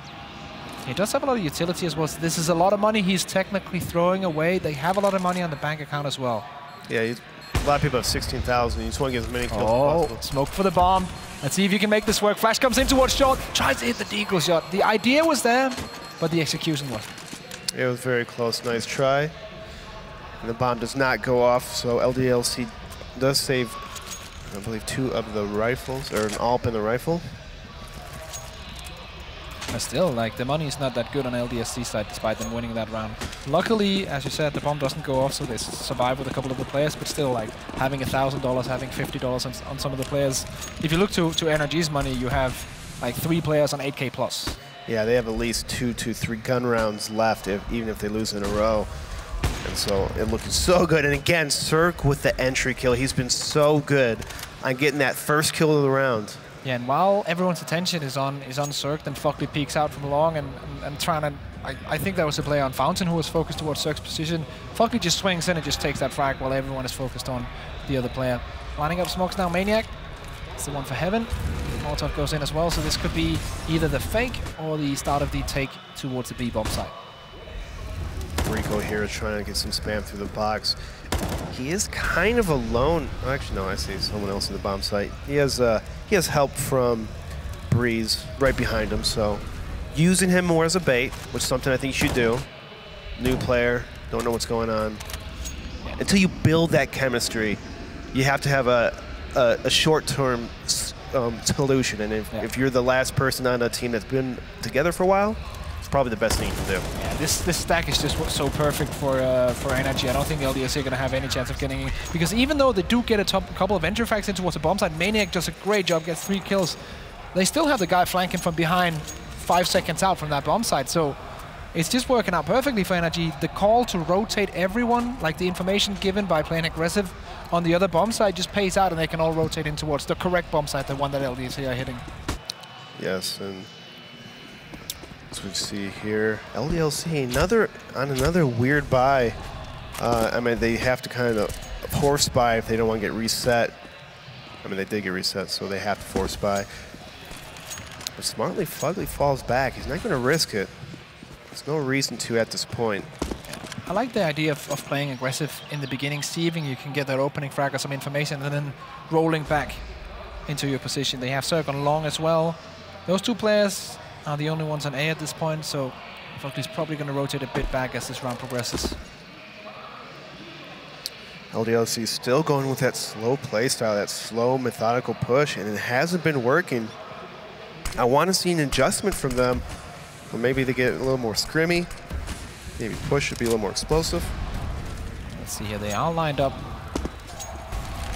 He does have a lot of utility as well. So this is a lot of money he's technically throwing away. They have a lot of money on the bank account as well. Yeah, a lot of people have 16,000. You just want to get as many kills as possible. Smoke for the bomb. Let's see if you can make this work. Flash comes in towards shot, tries to hit the deagle shot. The idea was there, but the execution wasn't. It was very close. Nice try. And the bomb does not go off, so LDLC does save, I believe, 2 of the rifles, or an AWP in the rifle. But still, like, the money is not that good on LDLC side, despite them winning that round. Luckily, as you said, the bomb doesn't go off, so they survive with a couple of the players, but still, like, having $1,000, having $50 on some of the players. If you look to NRG's money, you have, like, 3 players on 8K plus. Yeah, they have at least 2 to 3 gun rounds left, even if they lose in a row. And so it looking so good. And again, Cirque with the entry kill. He's been so good on getting that first kill of the round. Yeah, and while everyone's attention is on Cirque, then Fugly peeks out from long and trying to... I think that was a play on Fountain who was focused towards Cirque's position. Fugly just swings in and just takes that frag while everyone is focused on the other player. Lining up smokes now, Maniac. It's the one for Heaven. Molotov goes in as well, so this could be either the fake or the start of the take towards the B-bomb site. Rico here is trying to get some spam through the box. He is kind of alone. Oh, actually, no, I see someone else in the bomb site. He has help from Breeze right behind him, so using him more as a bait, which is something I think you should do. New player, don't know what's going on. Until you build that chemistry, you have to have a short-term solution, and if you're the last person on a team that's been together for a while, it's probably the best thing you can do. Yeah, this stack is just so perfect for NRG. I don't think LDLC are going to have any chance of getting in, because even though they do get a couple of entry frags in towards the bomb side, Maniac does a great job, gets 3 kills. They still have the guy flanking from behind 5 seconds out from that bomb side, so it's just working out perfectly for NRG. The call to rotate everyone, like the information given by playing aggressive on the other bomb side, just pays out, and they can all rotate in towards the correct bomb side, the one that LDLC are hitting. Yes, and as we see here, LDLC on another weird buy. I mean, they have to kind of force buy if they don't want to get reset. I mean, they did get reset, so they have to force buy. But smartly, Fugly falls back. He's not going to risk it. There's no reason to at this point. I like the idea of playing aggressive in the beginning, seeing you can get that opening frag or some information, and then rolling back into your position. They have Cirque on long as well. Those 2 players are the only ones on A at this point, so Fugly's probably going to rotate a bit back as this round progresses. LDLC is still going with that slow play style, that slow, methodical push, and it hasn't been working. I want to see an adjustment from them, or maybe they get a little more scrimmy. Maybe push should be a little more explosive. Let's see here, they are lined up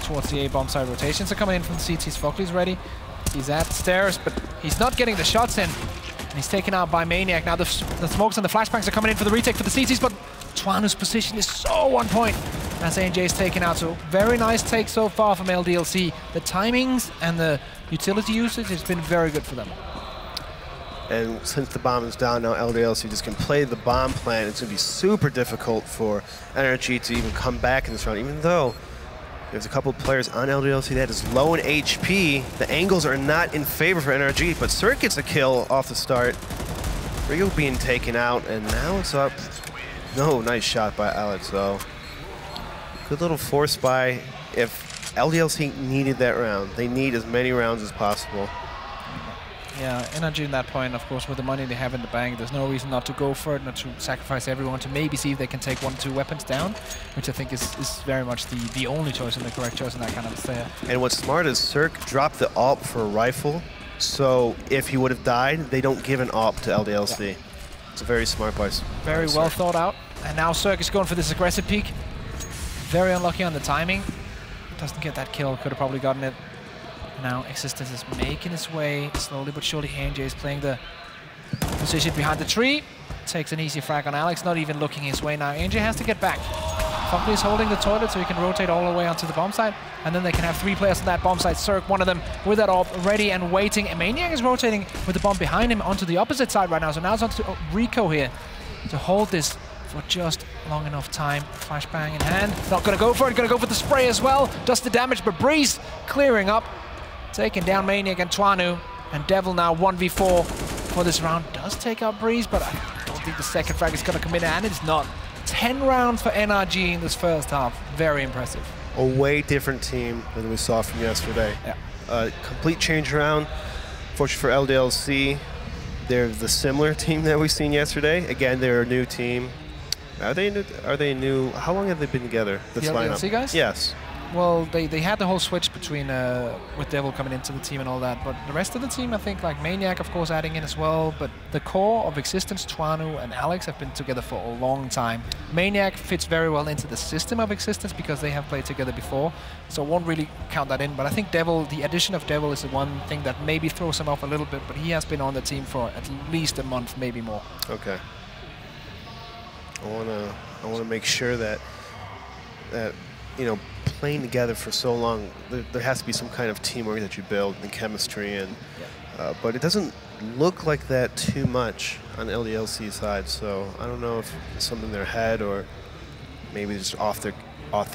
towards the A-bomb side rotations are coming in from the CTs. Fugly's ready. He's at stairs, but he's not getting the shots in. And he's taken out by Maniac. Now the smokes and the flashbangs are coming in for the retake for the CTs, but Twanu's position is so on point as ANJ is taken out. So very nice take so far from LDLC. The timings and the utility usage has been very good for them. And since the bomb is down now, LDLC just can play the bomb plan. It's going to be super difficult for NRG to even come back in this round, even though there's a couple of players on LDLC that is low in HP. The angles are not in favor for NRG, but Cirque gets a kill off the start. Rio being taken out, and now it's up. No, nice shot by Alex, though. Good little force buy. If LDLC needed that round, they need as many rounds as possible. Yeah, NRG in that point, of course, with the money they have in the bank, there's no reason not to go for it, not to sacrifice everyone, to maybe see if they can take 1 or 2 weapons down, which I think is very much the only choice and the correct choice in that kind of affair. And what's smart is Cirque dropped the AWP for a rifle, so if he would have died, they don't give an AWP to LDLC. Yeah. It's a very smart place. Very well thought out. And now Cirque is going for this aggressive peek. Very unlucky on the timing. Doesn't get that kill, could have probably gotten it. Now Existence is making his way slowly but surely. ANJ is playing the position behind the tree. Takes an easy frag on Alex, not even looking his way now. ANJ has to get back. Fugly is holding the toilet so he can rotate all the way onto the bomb site. And then they can have 3 players on that bomb site. Cirque, one of them with that AWP ready and waiting. And Maniac is rotating with the bomb behind him onto the opposite side right now. So now it's on to Rico here to hold this for just long enough time. Flashbang in hand. Not going to go for it. Going to go for the spray as well. Does the damage, but Breeze clearing up. Taking down Maniac and Twanu. And Devil now 1v4 for this round does take out Breeze, but I don't think the second frag is going to come in, and it's not. 10 rounds for NRG in this first half. Very impressive. A way different team than we saw from yesterday. Yeah. Complete change around. Fortunately for LDLC, they're the similar team that we've seen yesterday. Again, they're a new team. Are they new? Are they new? How long have they been together? The LDLC guys? Yes. Well, they had the whole switch between with Devil coming into the team and all that, but the rest of the team, I think, like Maniac, of course, adding in as well. But the core of Existence, Twanu and Alex have been together for a long time. Maniac fits very well into the system of Existence because they have played together before, so won't really count that in. But I think Devil, the addition of Devil, is the one thing that maybe throws him off a little bit. But he has been on the team for at least a month, maybe more. Okay. I wanna make sure that you know, playing together for so long, there has to be some kind of teamwork that you build and chemistry, and but it doesn't look like that too much on the LDLC side. So I don't know if it's something in their head or maybe just off the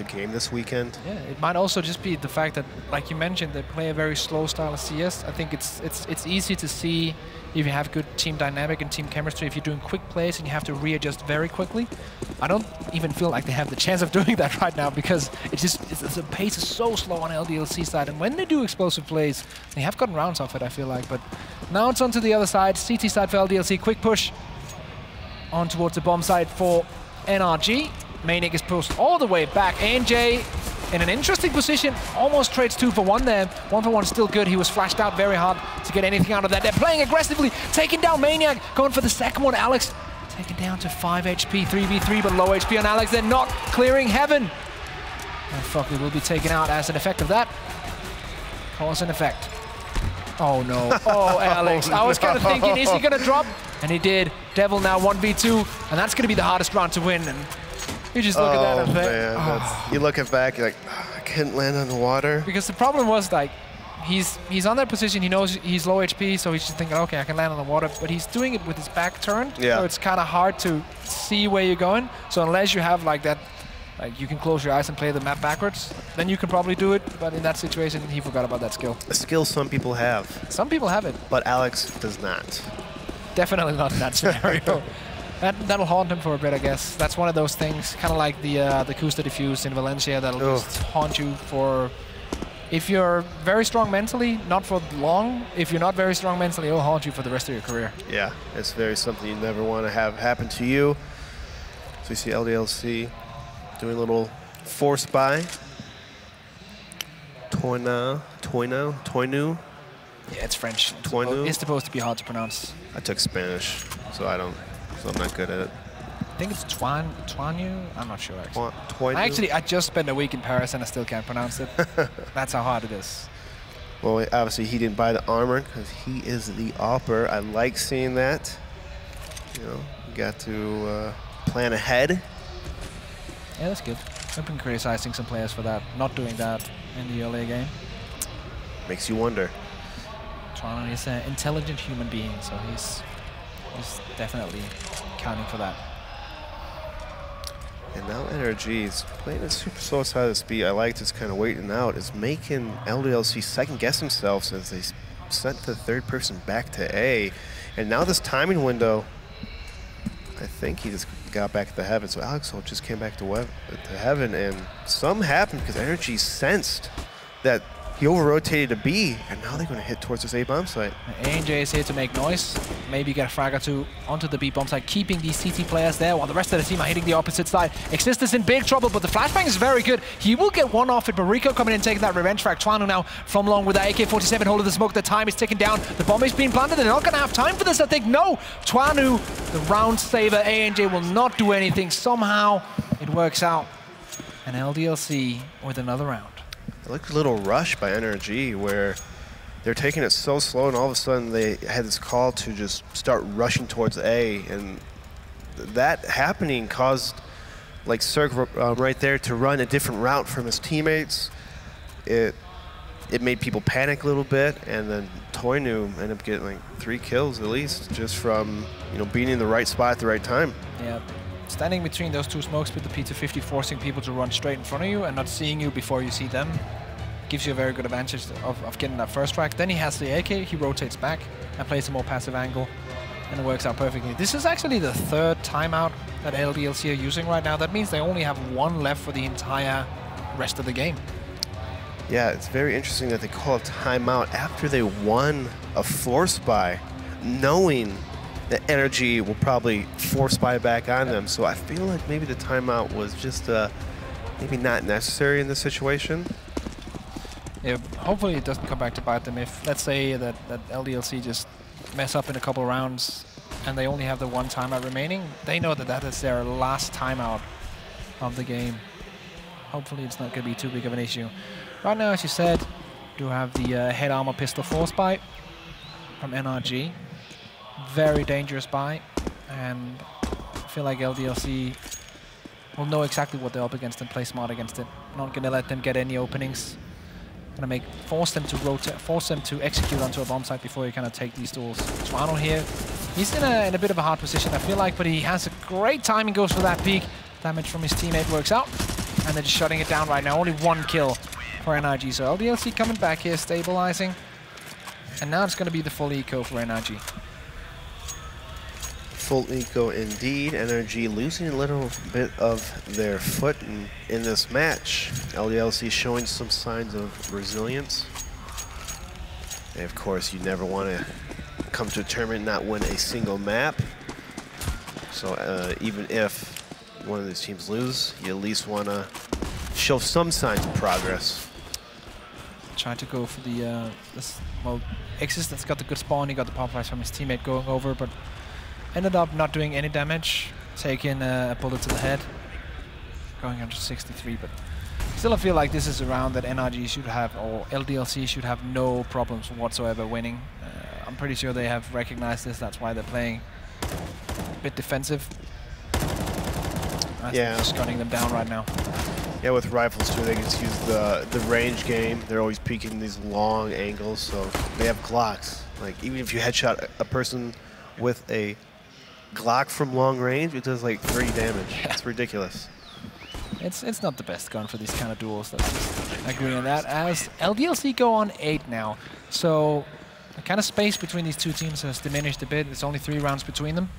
game this weekend. Yeah, it might also just be the fact that, like you mentioned, they play a very slow style of CS. I think it's easy to see if you have good team dynamic and team chemistry, if you're doing quick plays and you have to readjust very quickly. I don't even feel like they have the chance of doing that right now because the pace is so slow on LDLC side. And when they do explosive plays, they have gotten rounds off it, I feel like. But now it's on to the other side, CT side for LDLC. Quick push on towards the bomb side for NRG. Maniac is pushed all the way back. ANJ in an interesting position, almost trades 2 for 1 there. 1 for 1 still good. He was flashed out very hard to get anything out of that. They're playing aggressively, taking down Maniac, going for the second one. Alex taken down to 5 HP, 3v3, but low HP on Alex. They're not clearing heaven. And Fuckley will be taken out as an effect of that. Cause and effect. Oh no, oh Alex. I was kind of thinking, is he gonna drop? And he did. Devil now 1v2, and that's gonna be the hardest round to win. And you just look at that and think, you look at back, you're like, I couldn't land on the water. Because the problem was, like, he's on that position, he knows he's low HP, so he's just thinking, okay, I can land on the water, but he's doing it with his back turned, so it's kind of hard to see where you're going. So unless you have like that, like you can close your eyes and play the map backwards, then you can probably do it, but in that situation, he forgot about that skill. A skill some people have. Some people have it. But Alex does not. Definitely not in that scenario. That'll haunt him for a bit, I guess. That's one of those things, kind of like the Custa Diffuse in Valencia, that'll just haunt you for... If you're very strong mentally, not for long. If you're not very strong mentally, it'll haunt you for the rest of your career. Yeah, it's very something you never want to have happen to you. So you see LDLC doing a little force buy. Toinu. Yeah, it's French. Toinu. It's supposed to be hard to pronounce. I took Spanish, so I'm not good at it. I think it's Toinu. I'm not sure actually. Toinu? I just spent a week in Paris and I still can't pronounce it. That's how hard it is. Well, obviously he didn't buy the armor because he is the AWPer. I like seeing that. You know, you got to plan ahead. Yeah, that's good. I've been criticizing some players for that, not doing that in the early game. Makes you wonder. Toinu is an intelligent human being, so he's definitely counting for that. And now NRG is playing a super slow side of the speed. I like just kind of waiting out. Is making LDLC second guess themselves as they sent the third person back to A. And now this timing window, I think he just got back to heaven. So Alex just came back to heaven, and something happened because NRG sensed that he over-rotated to B, and now they're going to hit towards this A bomb site. ANJ is here to make noise. Maybe get a frag or two onto the B bomb site, keeping these CT players there while the rest of the team are hitting the opposite side. Existence in big trouble, but the flashbang is very good. He will get one off it, but Rico coming in taking that revenge frag. Twanu now from long with that AK-47 holding the smoke. The time is ticking down. The bomb is being planted. They're not going to have time for this, I think. No! Twanu, the round saver. ANJ will not do anything. Somehow it works out. And LDLC with another round. It looked a little rushed by NRG where they're taking it so slow, and all of a sudden they had this call to just start rushing towards A, and that happening caused like Serg right there to run a different route from his teammates. It made people panic a little bit, and then Toinu ended up getting like 3 kills at least just from being in the right spot at the right time. Yeah. Standing between those two smokes with the P250, forcing people to run straight in front of you and not seeing you before you see them, gives you a very good advantage of getting that first strike. Then he has the AK, he rotates back and plays a more passive angle, and it works out perfectly. This is actually the 3rd timeout that LDLC are using right now. That means they only have 1 left for the entire rest of the game. Yeah, it's very interesting that they call a timeout after they won a force buy, knowing that NRG will probably force buy back on them. So I feel like maybe the timeout was just maybe not necessary in this situation. Yeah, hopefully it doesn't come back to bite them. If, let's say, that LDLC just mess up in a couple rounds and they only have the 1 timeout remaining, they know that that is their last timeout of the game. Hopefully it's not going to be too big of an issue. Right now, as you said, do have the head armor pistol force buy from NRG. Very dangerous buy, and I feel like LDLC will know exactly what they're up against and play smart against it. Not going to let them get any openings. Going to force them to rotate, force them to execute onto a bomb site before you kind of take these duels. Twano here, he's in a bit of a hard position, I feel like, but he has a great timing, goes for that peak. Damage from his teammate works out, and they're just shutting it down right now. Only 1 kill for NRG, so LDLC coming back here, stabilizing, and now it's going to be the full eco for NRG. Full eco indeed. NRG losing a little bit of their foot in this match. LDLC showing some signs of resilience. And of course, you never want to come to a tournament and not win a single map. So even if one of these teams lose, you at least want to show some signs of progress. Tried to go for the well, Existence got the good spawn. He got the pop flash from his teammate going over, but ended up not doing any damage, taking a bullet to the head, going under 63, but still I feel like this is a round that NRG should have, or LDLC should have no problems whatsoever winning. I'm pretty sure they have recognized this, that's why they're playing a bit defensive. Yeah. Just gunning them down right now. Yeah, with rifles too, they can just use the range game. They're always peeking these long angles, so they have Glocks. Like, even if you headshot a person with a Glock from long range, it does like 3 damage. Yeah. It's ridiculous. It's not the best gun for these kind of duels. Let's just agree on that. As LDLC go on 8 now, so the kind of space between these two teams has diminished a bit. It's only 3 rounds between them.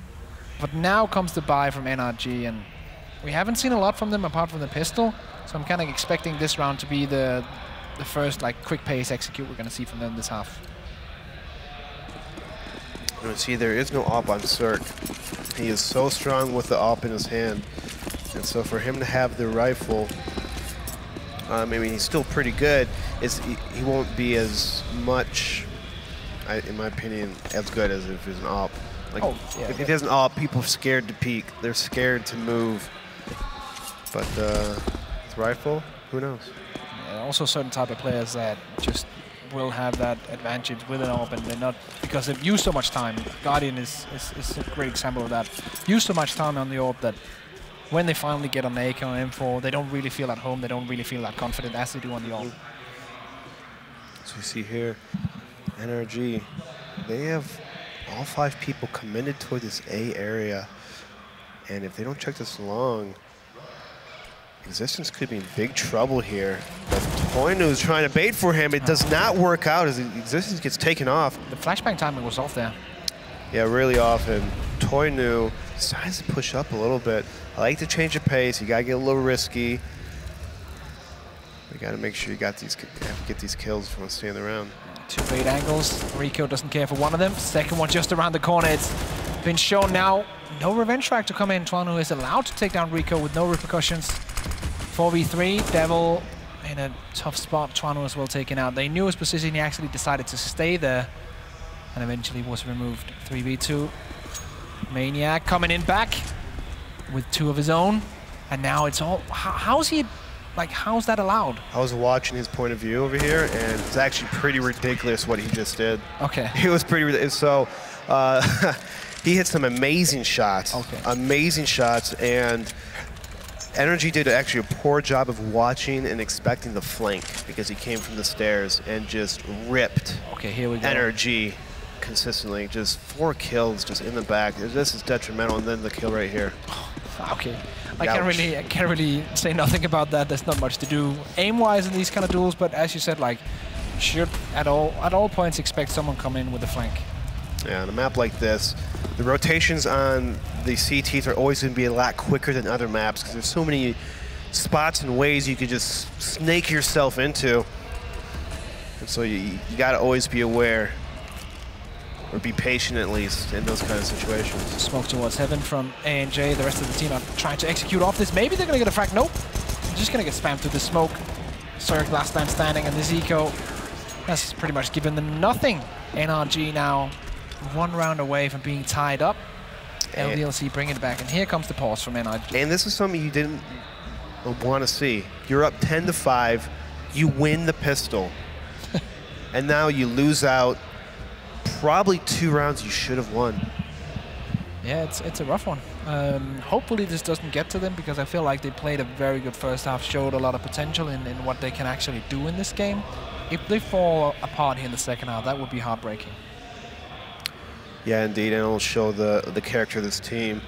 But now comes the buy from NRG, and we haven't seen a lot from them apart from the pistol. So I'm kind of expecting this round to be the first like quick pace execute we're going to see from them this half. You see, there is no AWP on Cirque. He is so strong with the AWP in his hand. And so for him to have the rifle, I mean, he's still pretty good. He won't be as much, in my opinion, as good as if he's an AWP. Like, if he has an AWP, people are scared to peek. They're scared to move. But with rifle, who knows? Yeah, also certain type of players that just will have that advantage with an AWP, and they're not, because they've used so much time. Guardian is a great example of that. Used so much time on the AWP that when they finally get on the AK or M4, they don't really feel at home, they don't really feel that confident as they do on the AWP. So you see here, NRG, they have all 5 people committed toward this A area. And if they don't check this long, Existence could be in big trouble here. But Toinu is trying to bait for him. It does not work out as Existence gets taken off. The flashbang timing was off there. Yeah, really off. And Toinu decides to push up a little bit. I like to change the pace. You gotta get a little risky. You gotta make sure you got these, have to get these kills if you want to stay in the round. 2 bait angles. Rico doesn't care for one of them. Second one just around the corner. It's been shown now. No revenge track to come in. Twano is allowed to take down Rico with no repercussions. 4v3. Devil in a tough spot. Twano as well taken out. They knew his position. He actually decided to stay there and eventually was removed. 3v2. Maniac coming in back with 2 of his own. And now it's all... How's he... Like, how's that allowed? I was watching his point of view over here, and it's actually pretty ridiculous what he just did. Okay. It was pretty ridiculous. So, he hit some amazing shots. Okay. Amazing shots, and NRG did actually a poor job of watching and expecting the flank because he came from the stairs and just ripped here we go. NRG consistently. Just 4 kills just in the back. This is detrimental, and then the kill right here. Okay. I can't really say nothing about that. There's not much to do aim-wise in these kind of duels, but as you said, like, should at all points expect someone come in with a flank. Yeah, on a map like this, the rotations on the CTs are always going to be a lot quicker than other maps because there's so many spots and ways you could just snake yourself into. And so you got to always be aware, or be patient at least, in those kind of situations. Smoke towards heaven from ANJ. The rest of the team are trying to execute off this. Maybe they're going to get a frag. Nope. They're just going to get spammed through the smoke. Zerg last time standing, and this eco has pretty much given them nothing. NRG now 1 round away from being tied up. LDLC bringing it back, and here comes the pause from NRG. And this is something you didn't want to see. You're up 10-5. You win the pistol. And now you lose out probably 2 rounds you should have won. Yeah, it's a rough one. Hopefully this doesn't get to them, because I feel like they played a very good first half, showed a lot of potential in what they can actually do in this game. If they fall apart here in the second half, that would be heartbreaking. Yeah, indeed, and it'll show the character of this team,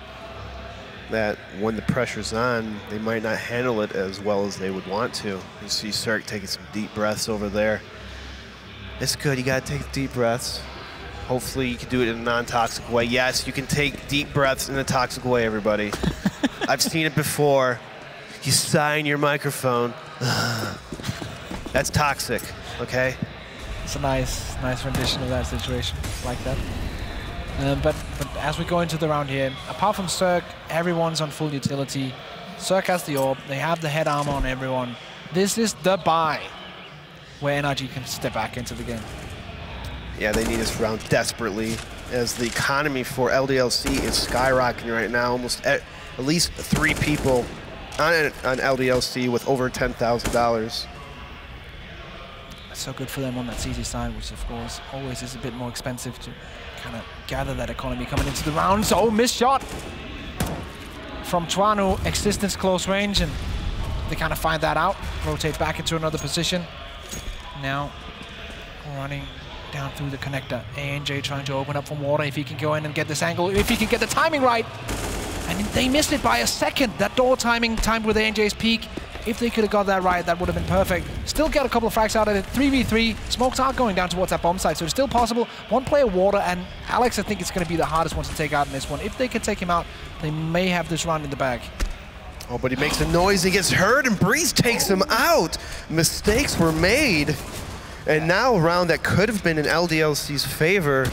that when the pressure's on, they might not handle it as well as they would want to. You see Cirque taking some deep breaths over there. It's good, you gotta take deep breaths. Hopefully you can do it in a non-toxic way. Yes, you can take deep breaths in a toxic way, everybody. I've seen it before. You sigh in your microphone. That's toxic, okay? It's a nice rendition of that situation, like that. But as we go into the round here, apart from Cirque, everyone's on full utility. Cirque has the orb, they have the head armor on everyone. This is the buy where NRG can step back into the game. Yeah, they need this round desperately, as the economy for LDLC is skyrocketing right now. Almost at least 3 people on LDLC with over $10,000. So good for them on that CT side, which of course always is a bit more expensive to kind of gather that economy coming into the rounds. Oh, missed shot from Tuanu, existence close range, and they kind of find that out, rotate back into another position. Now running down through the connector. ANJ trying to open up from water if he can go in and get this angle, if he can get the timing right. And they missed it by a second. That door timing timed with ANJ's peak. If they could have got that right, that would have been perfect. Still get a couple of frags out of it. 3v3. Smokes are going down towards that bomb site, so it's still possible. 1 player water, and Alex, I think it's going to be the hardest one to take out in this one. If they can take him out, they may have this round in the bag. Oh, but he makes a noise, he gets hurt, and Breeze takes him out. Mistakes were made. And now a round that could have been in LDLC's favor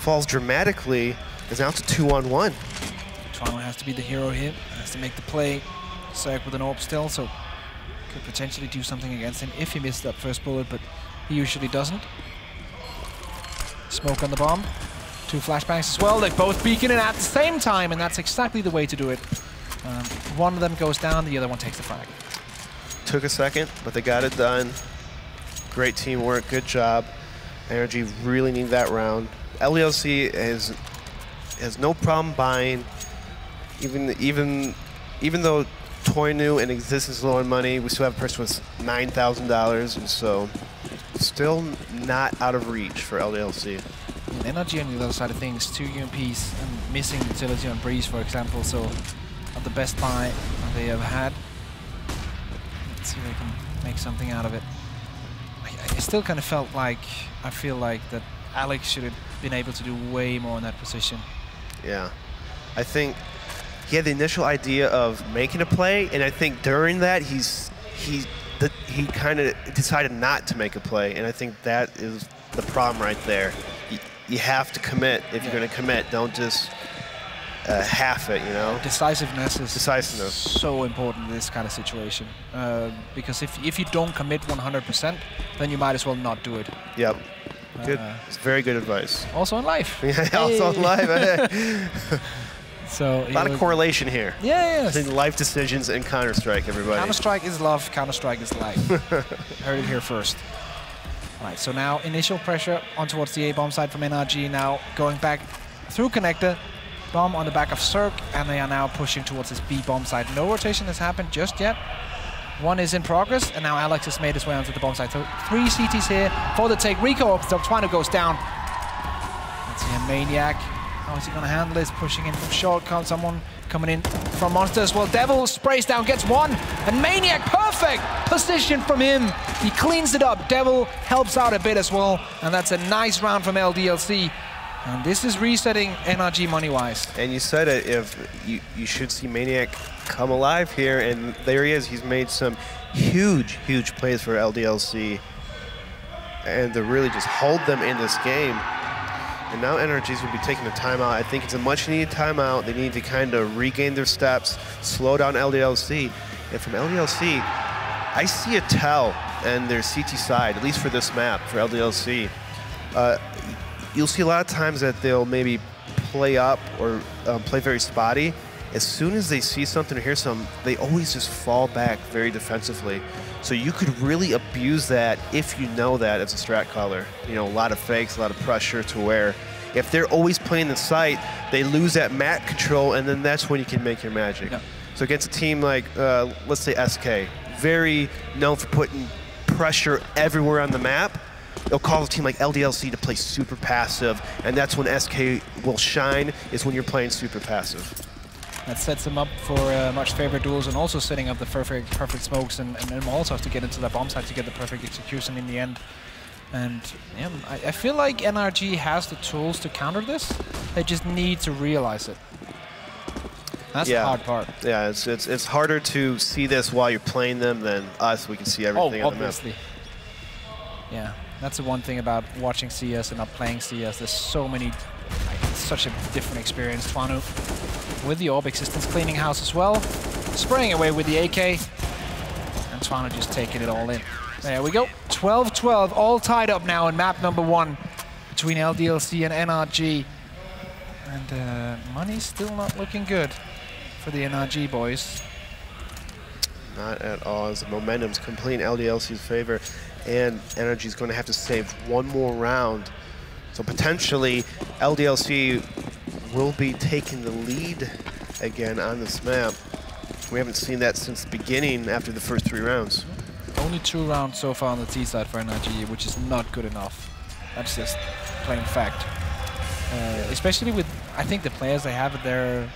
falls dramatically. It's now to 2-on-1. Toronto has to be the hero here, has to make the play. Cirque with an orb still, so could potentially do something against him if he missed that first bullet, but he usually doesn't. Smoke on the bomb. 2 flashbangs as well. They're both beaconing at the same time, and that's exactly the way to do it. One of them goes down, the other one takes the frag. Took a second, but they got it done. Great teamwork, good job. NRG really need that round. LDLC has no problem buying, even though Toinu and Existence is low on money, we still have a person with $9,000, and so still not out of reach for LDLC. And NRG on the other side of things, 2 UMPs and missing utility on Breeze, for example, so not the best buy they ever had. Let's see if they can make something out of it. I still kind of feel like that Alex should have been able to do way more in that position. Yeah, I think he had the initial idea of making a play, and I think during that he kind of decided not to make a play, and I think that is the problem right there. You have to commit if you're going to commit. Don't just half it, you know. Decisiveness is so important in this kind of situation, because if you don't commit 100%, then you might as well not do it. Yep. Good. It's very good advice. Also in life. Yeah, also in life. So a lot of correlation here. Yeah. Between life decisions and Counter-Strike, everybody. Counter-Strike is love, Counter-Strike is life. Heard it here first. All right, so now initial pressure on towards the A-bomb side from NRG, now going back through connector. Bomb on the back of Cirque, and they are now pushing towards this B-bomb side. No rotation has happened just yet. 1 is in progress, and now Alex has made his way onto the bomb side. So 3 CTs here for the take. Rico up, so Tuanu goes down. Let's see a Maniac. How is he going to handle this? Pushing in from short. Someone coming in from Monster as well. Devil sprays down, gets one, and Maniac, perfect position from him. He cleans it up. Devil helps out a bit as well, and that's a nice round from LDLC. And this is resetting NRG money-wise. And you said it, if you should see Maniac come alive here, and there he is. He's made some huge plays for LDLC, and to really just hold them in this game. And now NRG's will be taking a timeout. I think it's a much-needed timeout. They need to kind of regain their steps, slow down LDLC. And from LDLC, I see a tell and their CT side, at least for this map, for LDLC. You'll see a lot of times that they'll maybe play up or play very spotty. As soon as they see something or hear something, they always just fall back very defensively. So you could really abuse that if you know that as a strat caller. You know, a lot of fakes, a lot of pressure to where if they're always playing the site, they lose that map control, and then that's when you can make your magic. Yep. So against a team like, let's say SK, very known for putting pressure everywhere on the map, it'll cause a team like LDLC to play super passive, and that's when SK will shine, is when you're playing super passive. That sets him up for much favored duels, and also setting up the perfect smokes and Molotovs to get into the bomb site to get the perfect execution in the end. And yeah, I feel like NRG has the tools to counter this. They just need to realize it. That's the hard part. Yeah, it's harder to see this while you're playing them than us. We can see everything on the map. Obviously. Yeah, that's the one thing about watching CS and not playing CS. There's so many, such a different experience. Twanu with the orb existence, cleaning house as well, spraying away with the AK, and Twanu just taking it all in. There we go, 12-12, all tied up now in map number 1 between LDLC and NRG. And money's still not looking good for the NRG boys. Not at all, as the momentum's complete in LDLC's favor, and NRG's going to have to save one more round. So potentially, LDLC will be taking the lead again on this map. We haven't seen that since the beginning after the first 3 rounds. Only 2 rounds so far on the T side for NRG, which is not good enough. That's just plain fact. Especially with, I think, the players they have at their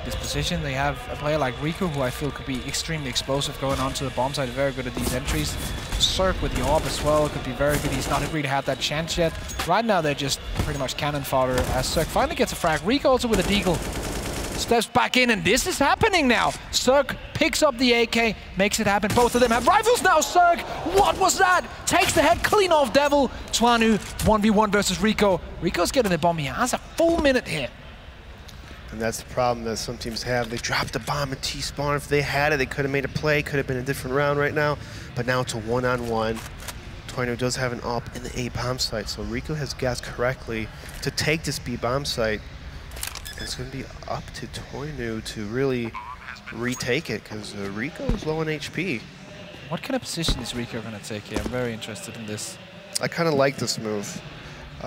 disposition. They have a player like Rico, who I feel could be extremely explosive going onto the bomb side, very good at these entries. Cirque with the orb as well could be very good. He's not really had that chance yet. Right now they're just pretty much cannon fodder as Cirque finally gets a frag. Rico also with a deagle. Steps back in, and this is happening now. Cirque picks up the AK, makes it happen. Both of them have rifles now. Cirque, what was that? Takes the head clean off Devil. Twanu, 1v1 versus Rico. Rico's getting the bomb. He has a full minute here. And that's the problem that some teams have. They dropped the bomb in T-spawn. If they had it, they could have made a play. Could have been a different round right now. But now it's a one-on-one. Twanu does have an AWP in the A bomb site, so Rico has guessed correctly to take this B bomb site. And it's going to be up to Twanu to really retake it, because Rico is low on HP. What kind of position is Rico going to take here? I'm very interested in this. I kind of like this move.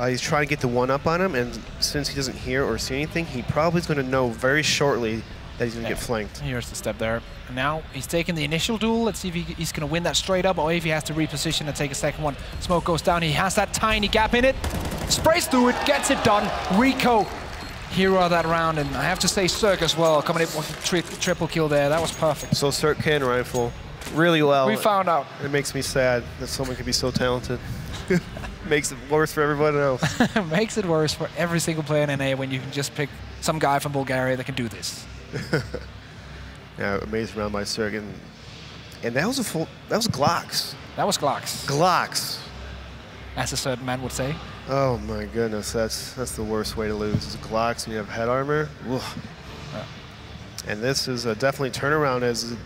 He's trying to get the one-up on him, and since he doesn't hear or see anything, he probably is going to know very shortly that he's going to get flanked. Here's the step there. And now he's taking the initial duel. Let's see if he's going to win that straight up, or if he has to reposition and take a second one. Smoke goes down. He has that tiny gap in it. Sprays through it, gets it done. Rico, hero of that round, and I have to say Cirque as well, coming in with a triple kill there. That was perfect. So Cirque can rifle really well. We found out. It makes me sad that someone could be so talented. Makes it worse for everybody else. Makes it worse for every single player in NA when you can just pick some guy from Bulgaria that can do this. Yeah, amazing round by Cirque, and that was Glocks. That was Glocks. Glocks. As a certain man would say. Oh my goodness, that's the worst way to lose. It's Glocks and you have head armor. And this is definitely turnaround, as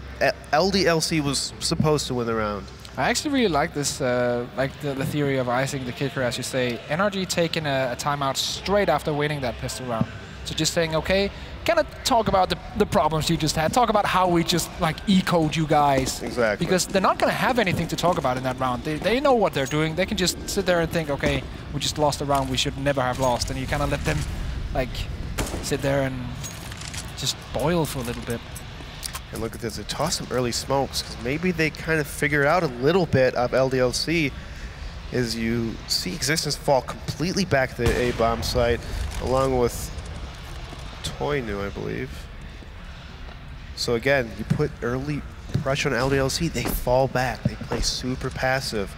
LDLC was supposed to win the round. I actually really like this, like the theory of icing the kicker, as you say. NRG taking a timeout straight after winning that pistol round. So just saying, okay, kind of talk about the problems you just had. Talk about how we just ecoed you guys. Exactly. Because they're not going to have anything to talk about in that round. They know what they're doing. They can just sit there and think, okay, we just lost a round we should never have lost. And you kind of let them sit there and just boil for a little bit. And look at this, they toss some early smokes, because maybe they kind of figure out a little bit of LDLC, as you see Existence fall completely back to the A-bomb site, along with Toinu, I believe. So again, you put early pressure on LDLC, they fall back. They play super passive.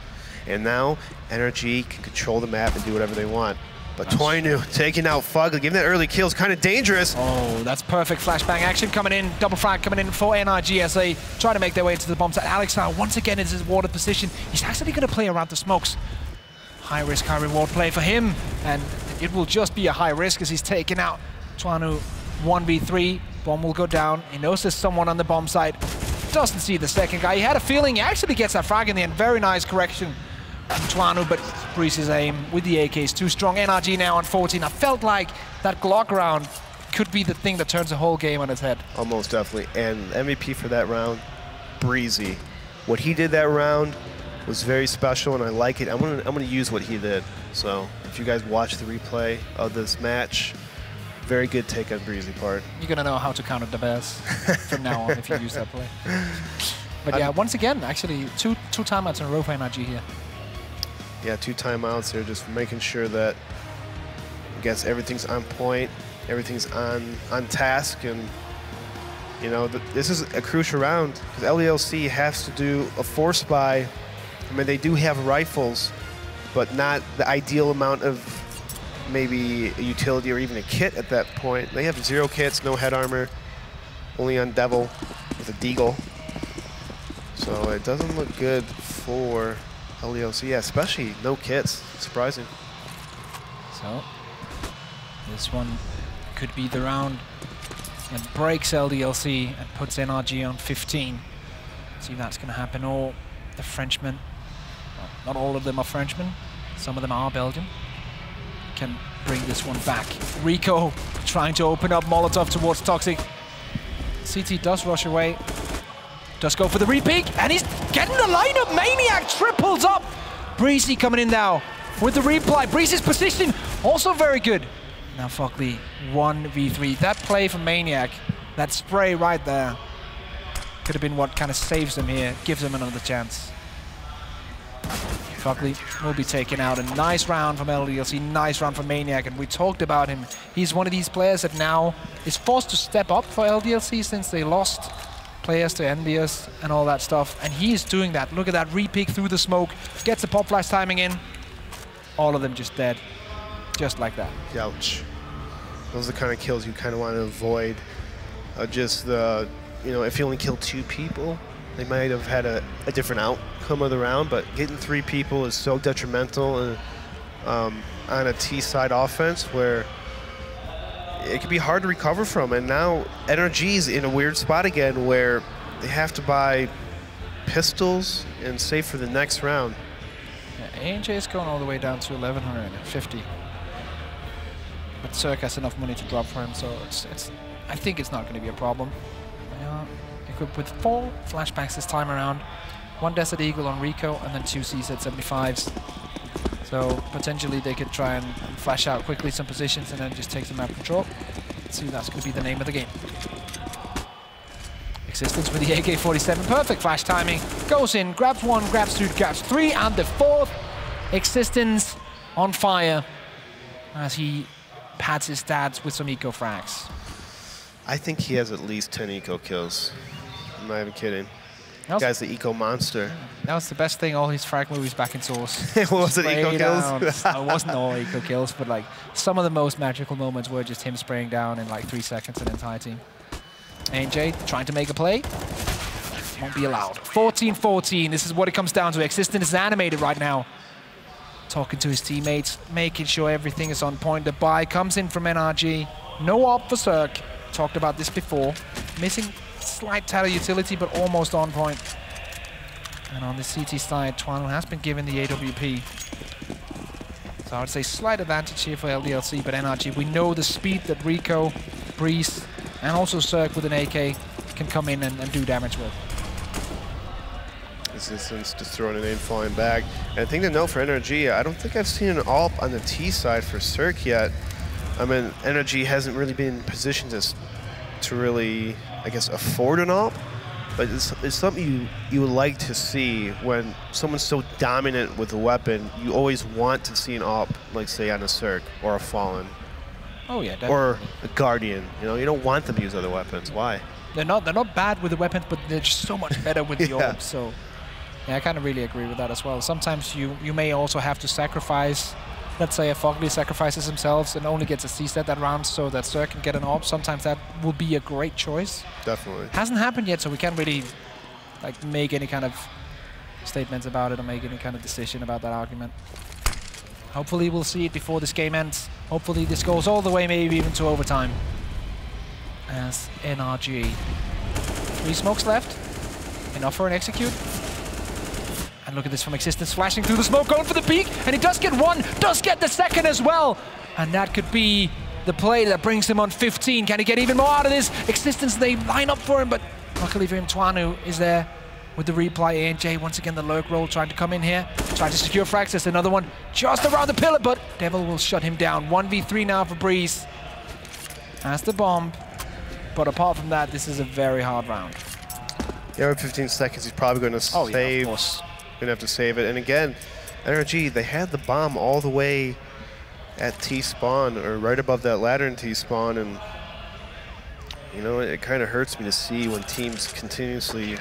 And now NRG can control the map and do whatever they want. But Toinu taking out Fugly, giving that early kill is kind of dangerous. Oh, that's perfect flashbang action coming in. Double frag coming in for NRG as they try to make their way into the bomb site. Alex now once again is his warded position. He's actually going to play around the smokes. High risk, high reward play for him. And it will just be a high risk as he's taking out Toinu 1v3. Bomb will go down. He knows there's someone on the bomb site. Doesn't see the second guy. He had a feeling he actually gets that frag in the end. Very nice correction from Toinu, but Breeze's aim with the AK is too strong. NRG now on 14. I felt like that Glock round could be the thing that turns the whole game on its head. Almost definitely. And MVP for that round, Breezy. What he did that round was very special, and I like it. I'm gonna use what he did. So if you guys watch the replay of this match, very good take on Breezy part. You're gonna know how to counter the bears from now on if you use that play. But yeah, once again, actually, two timeouts in a row for NRG here. Yeah, 2 timeouts. They're just making sure that, I guess, everything's on point, everything's on task, and you know, this is a crucial round because LDLC has to do a force buy. I mean, they do have rifles, but not the ideal amount of maybe a utility or even a kit at that point. They have 0 kits, no head armor, only on Devil with a Deagle. So it doesn't look good for LDLC, yeah, especially no kits. Surprising. So this one could be the round that breaks LDLC and puts NRG on 15. See if that's going to happen. All the Frenchmen, well, not all of them are Frenchmen. Some of them are Belgian. Can bring this one back. Rico trying to open up Molotov towards Toxic. CT does rush away. Does go for the repeat, and he's getting the lineup. Maniac triples up. Breezy coming in now with the reply. Breezy's position also very good. Now Fugly 1v3. That play from Maniac, that spray right there, could have been what kind of saves them here, gives them another chance. Fugly will be taken out. A nice round from LDLC, nice round from Maniac, and we talked about him. He's one of these players that now is forced to step up for LDLC since they lost players to Envious and all that stuff, and he is doing that. Look at that re-peek through the smoke, gets the pop flash timing in. All of them just dead, just like that. Ouch. Those are the kind of kills you kind of want to avoid. Just the, you know, if you only kill 2 people, they might have had a different outcome of the round, but getting 3 people is so detrimental on a T-side offense where it can be hard to recover from. And now NRG's in a weird spot again where they have to buy pistols and save for the next round. Yeah, AJ is going all the way down to 1150. But Cirque has enough money to drop for him, so I think it's not going to be a problem. Yeah, equipped with 4 flashbacks this time around. 1 Desert Eagle on Rico, and then 2 CZ75s. So potentially they could try and flash out quickly some positions and then just take some map control. Let's see, that's going to be the name of the game. Existence with the AK-47, perfect flash timing. Goes in, grabs 1, grabs 2, grabs 3, and the 4th. Existence on fire as he pads his stats with some eco frags. I think he has at least 10 eco kills. I'm not even kidding. The guy's the eco monster. That was the best thing, all his frag movies back in Source. It wasn't eco kills? It wasn't all eco kills, but like some of the most magical moments were just him spraying down in like 3 seconds an entire team. AJ trying to make a play. Won't be allowed. 14-14, this is what it comes down to. Existence is animated right now. Talking to his teammates, making sure everything is on point. The buy comes in from NRG. No op for Cirque. Talked about this before. Missing slight tele utility, but almost on point. And on the CT side, Toinu has been given the AWP. So I would say slight advantage here for LDLC, but NRG, we know the speed that Rico, Breeze, and also Cirque with an AK can come in and do damage with. Existence just throwing an aim, falling back. And I think to note for NRG, I don't think I've seen an AWP on the T side for Cirque yet. I mean, NRG hasn't really been in position to really, I guess, afford an AWP. But it's something you would like to see when someone's so dominant with a weapon. You always want to see an AWP, like say on a Cirque or a Fallen. Oh yeah, definitely. Or a Guardian. You know, you don't want them to use other weapons. Why? They're not bad with the weapons, but they're just so much better with the Yeah. orbs. So yeah, I kind of really agree with that as well. Sometimes you may also have to sacrifice. Let's say a Fogly sacrifices himself and only gets a C-set that round so that Sir can get an orb. Sometimes that will be a great choice. Definitely. Hasn't happened yet, so we can't really like make any kind of statements about it or make any kind of decision about that argument. Hopefully we'll see it before this game ends. Hopefully this goes all the way, maybe even to overtime. As NRG. 3 smokes left. Enough for an execute. And look at this from Existence, flashing through the smoke, going for the peek, and he does get one, does get the second as well. And that could be the play that brings him on 15. Can he get even more out of this? Existence, they line up for him, but luckily for him, Twanu is there with the reply. ANJ, once again, the lurk roll, trying to come in here, trying to secure frags. There's another one just around the pillar, but Devil will shut him down. 1v3 now for Breeze. Has the bomb, but apart from that, this is a very hard round. Yeah, with 15 seconds, he's probably going to save. Yeah, of course. Gonna have to save it. And again, NRG, they had the bomb all the way at T-spawn, or right above that ladder in T-spawn, and you know, it kind of hurts me to see when teams continuously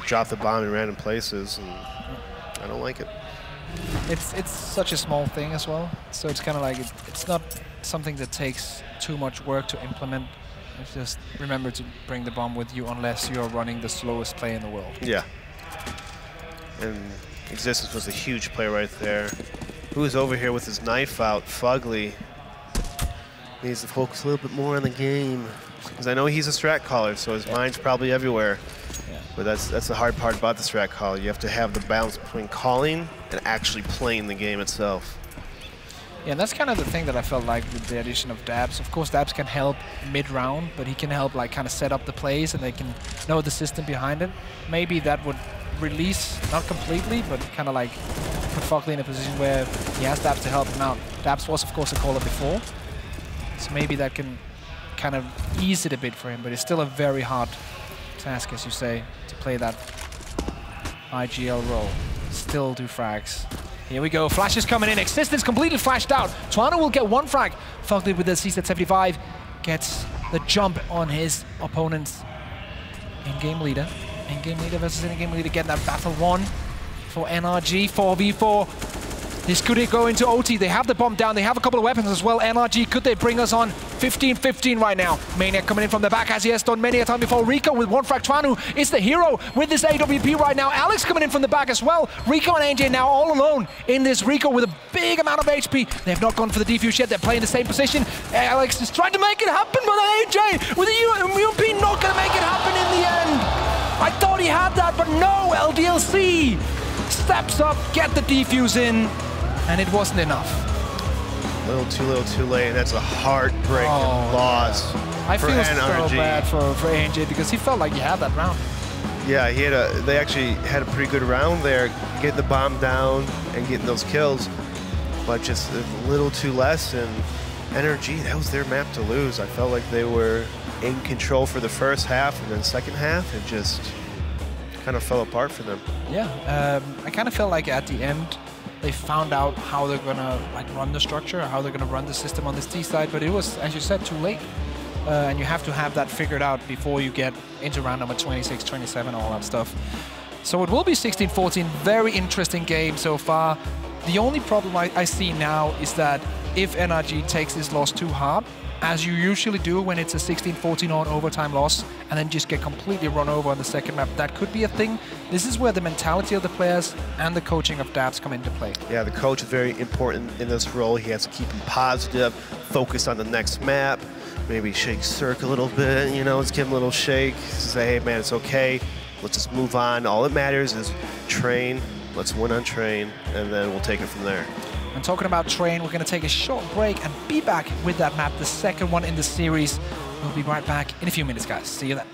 drop the bomb in random places, and I don't like it. It's such a small thing as well, so it's kind of like it's not something that takes too much work to implement. It's just remember to bring the bomb with you unless you're running the slowest play in the world. Yeah. And Existence was a huge play right there. Who's over here with his knife out? Fugly needs to focus a little bit more on the game. Because I know he's a strat caller, so his mind's probably everywhere. Yeah. But that's the hard part about the strat caller. You have to have the balance between calling and actually playing the game itself. Yeah, and that's kind of the thing that I felt like with the addition of Dabs. Of course, Dabs can help mid-round, but he can help like kind of set up the plays, and they can know the system behind it. Maybe that would release, not completely, but kind of like put Fugly in a position where he has Dabs to help him out. Dabs was, of course, a caller before, so maybe that can kind of ease it a bit for him, but it's still a very hard task, as you say, to play that IGL role. Still do frags. Here we go, Flash is coming in, Existence completely flashed out. Twanu will get 1 frag. Fugly with the CZ 75 gets the jump on his opponent's in-game leader. In-game leader versus in-game leader, getting that battle 1 for NRG, 4v4. This could go into OT. They have the bomb down. They have a couple of weapons as well. NRG, could they bring us on 15-15 right now? Maniac coming in from the back as he has done many a time before. Rico with 1 frag. Twanu is the hero with this AWP right now. Alex coming in from the back as well. Rico and AJ now all alone in this. Rico with a big amount of HP. They've not gone for the defuse yet. They're playing the same position. Alex is trying to make it happen, but AJ with the UMP not going to make it happen in the end. I thought he had that, but no. LDLC steps up, get the defuse in. And it wasn't enough. Little too late, and that's a heartbreaking loss. I for feel NRG. so bad for ANJ because he felt like he had that round. Yeah, they actually had a pretty good round there, getting the bomb down and getting those kills, but just a little too less. And NRG, that was their map to lose. I felt like they were in control for the first half, and then second half, it just kind of fell apart for them. Yeah, I kind of felt like at the end, they found out how they're gonna like run the structure, how they're gonna run the system on this T side, but it was, as you said, too late. And you have to have that figured out before you get into round number 26, 27, all that stuff. So it will be 16-14, very interesting game so far. The only problem I see now is that if NRG takes this loss too hard, as you usually do when it's a 16-14 on overtime loss, and then just get completely run over on the second map, that could be a thing. This is where the mentality of the players and the coaching of Dabs come into play. Yeah, the coach is very important in this role. He has to keep him positive, focus on the next map, maybe shake Cirque a little bit, you know, let's give him a little shake, say, hey man, it's okay, let's just move on. All that matters is train, let's win on train, and then we'll take it from there. And talking about train, we're going to take a short break and be back with that map, the second one in the series. We'll be right back in a few minutes, guys. See you then.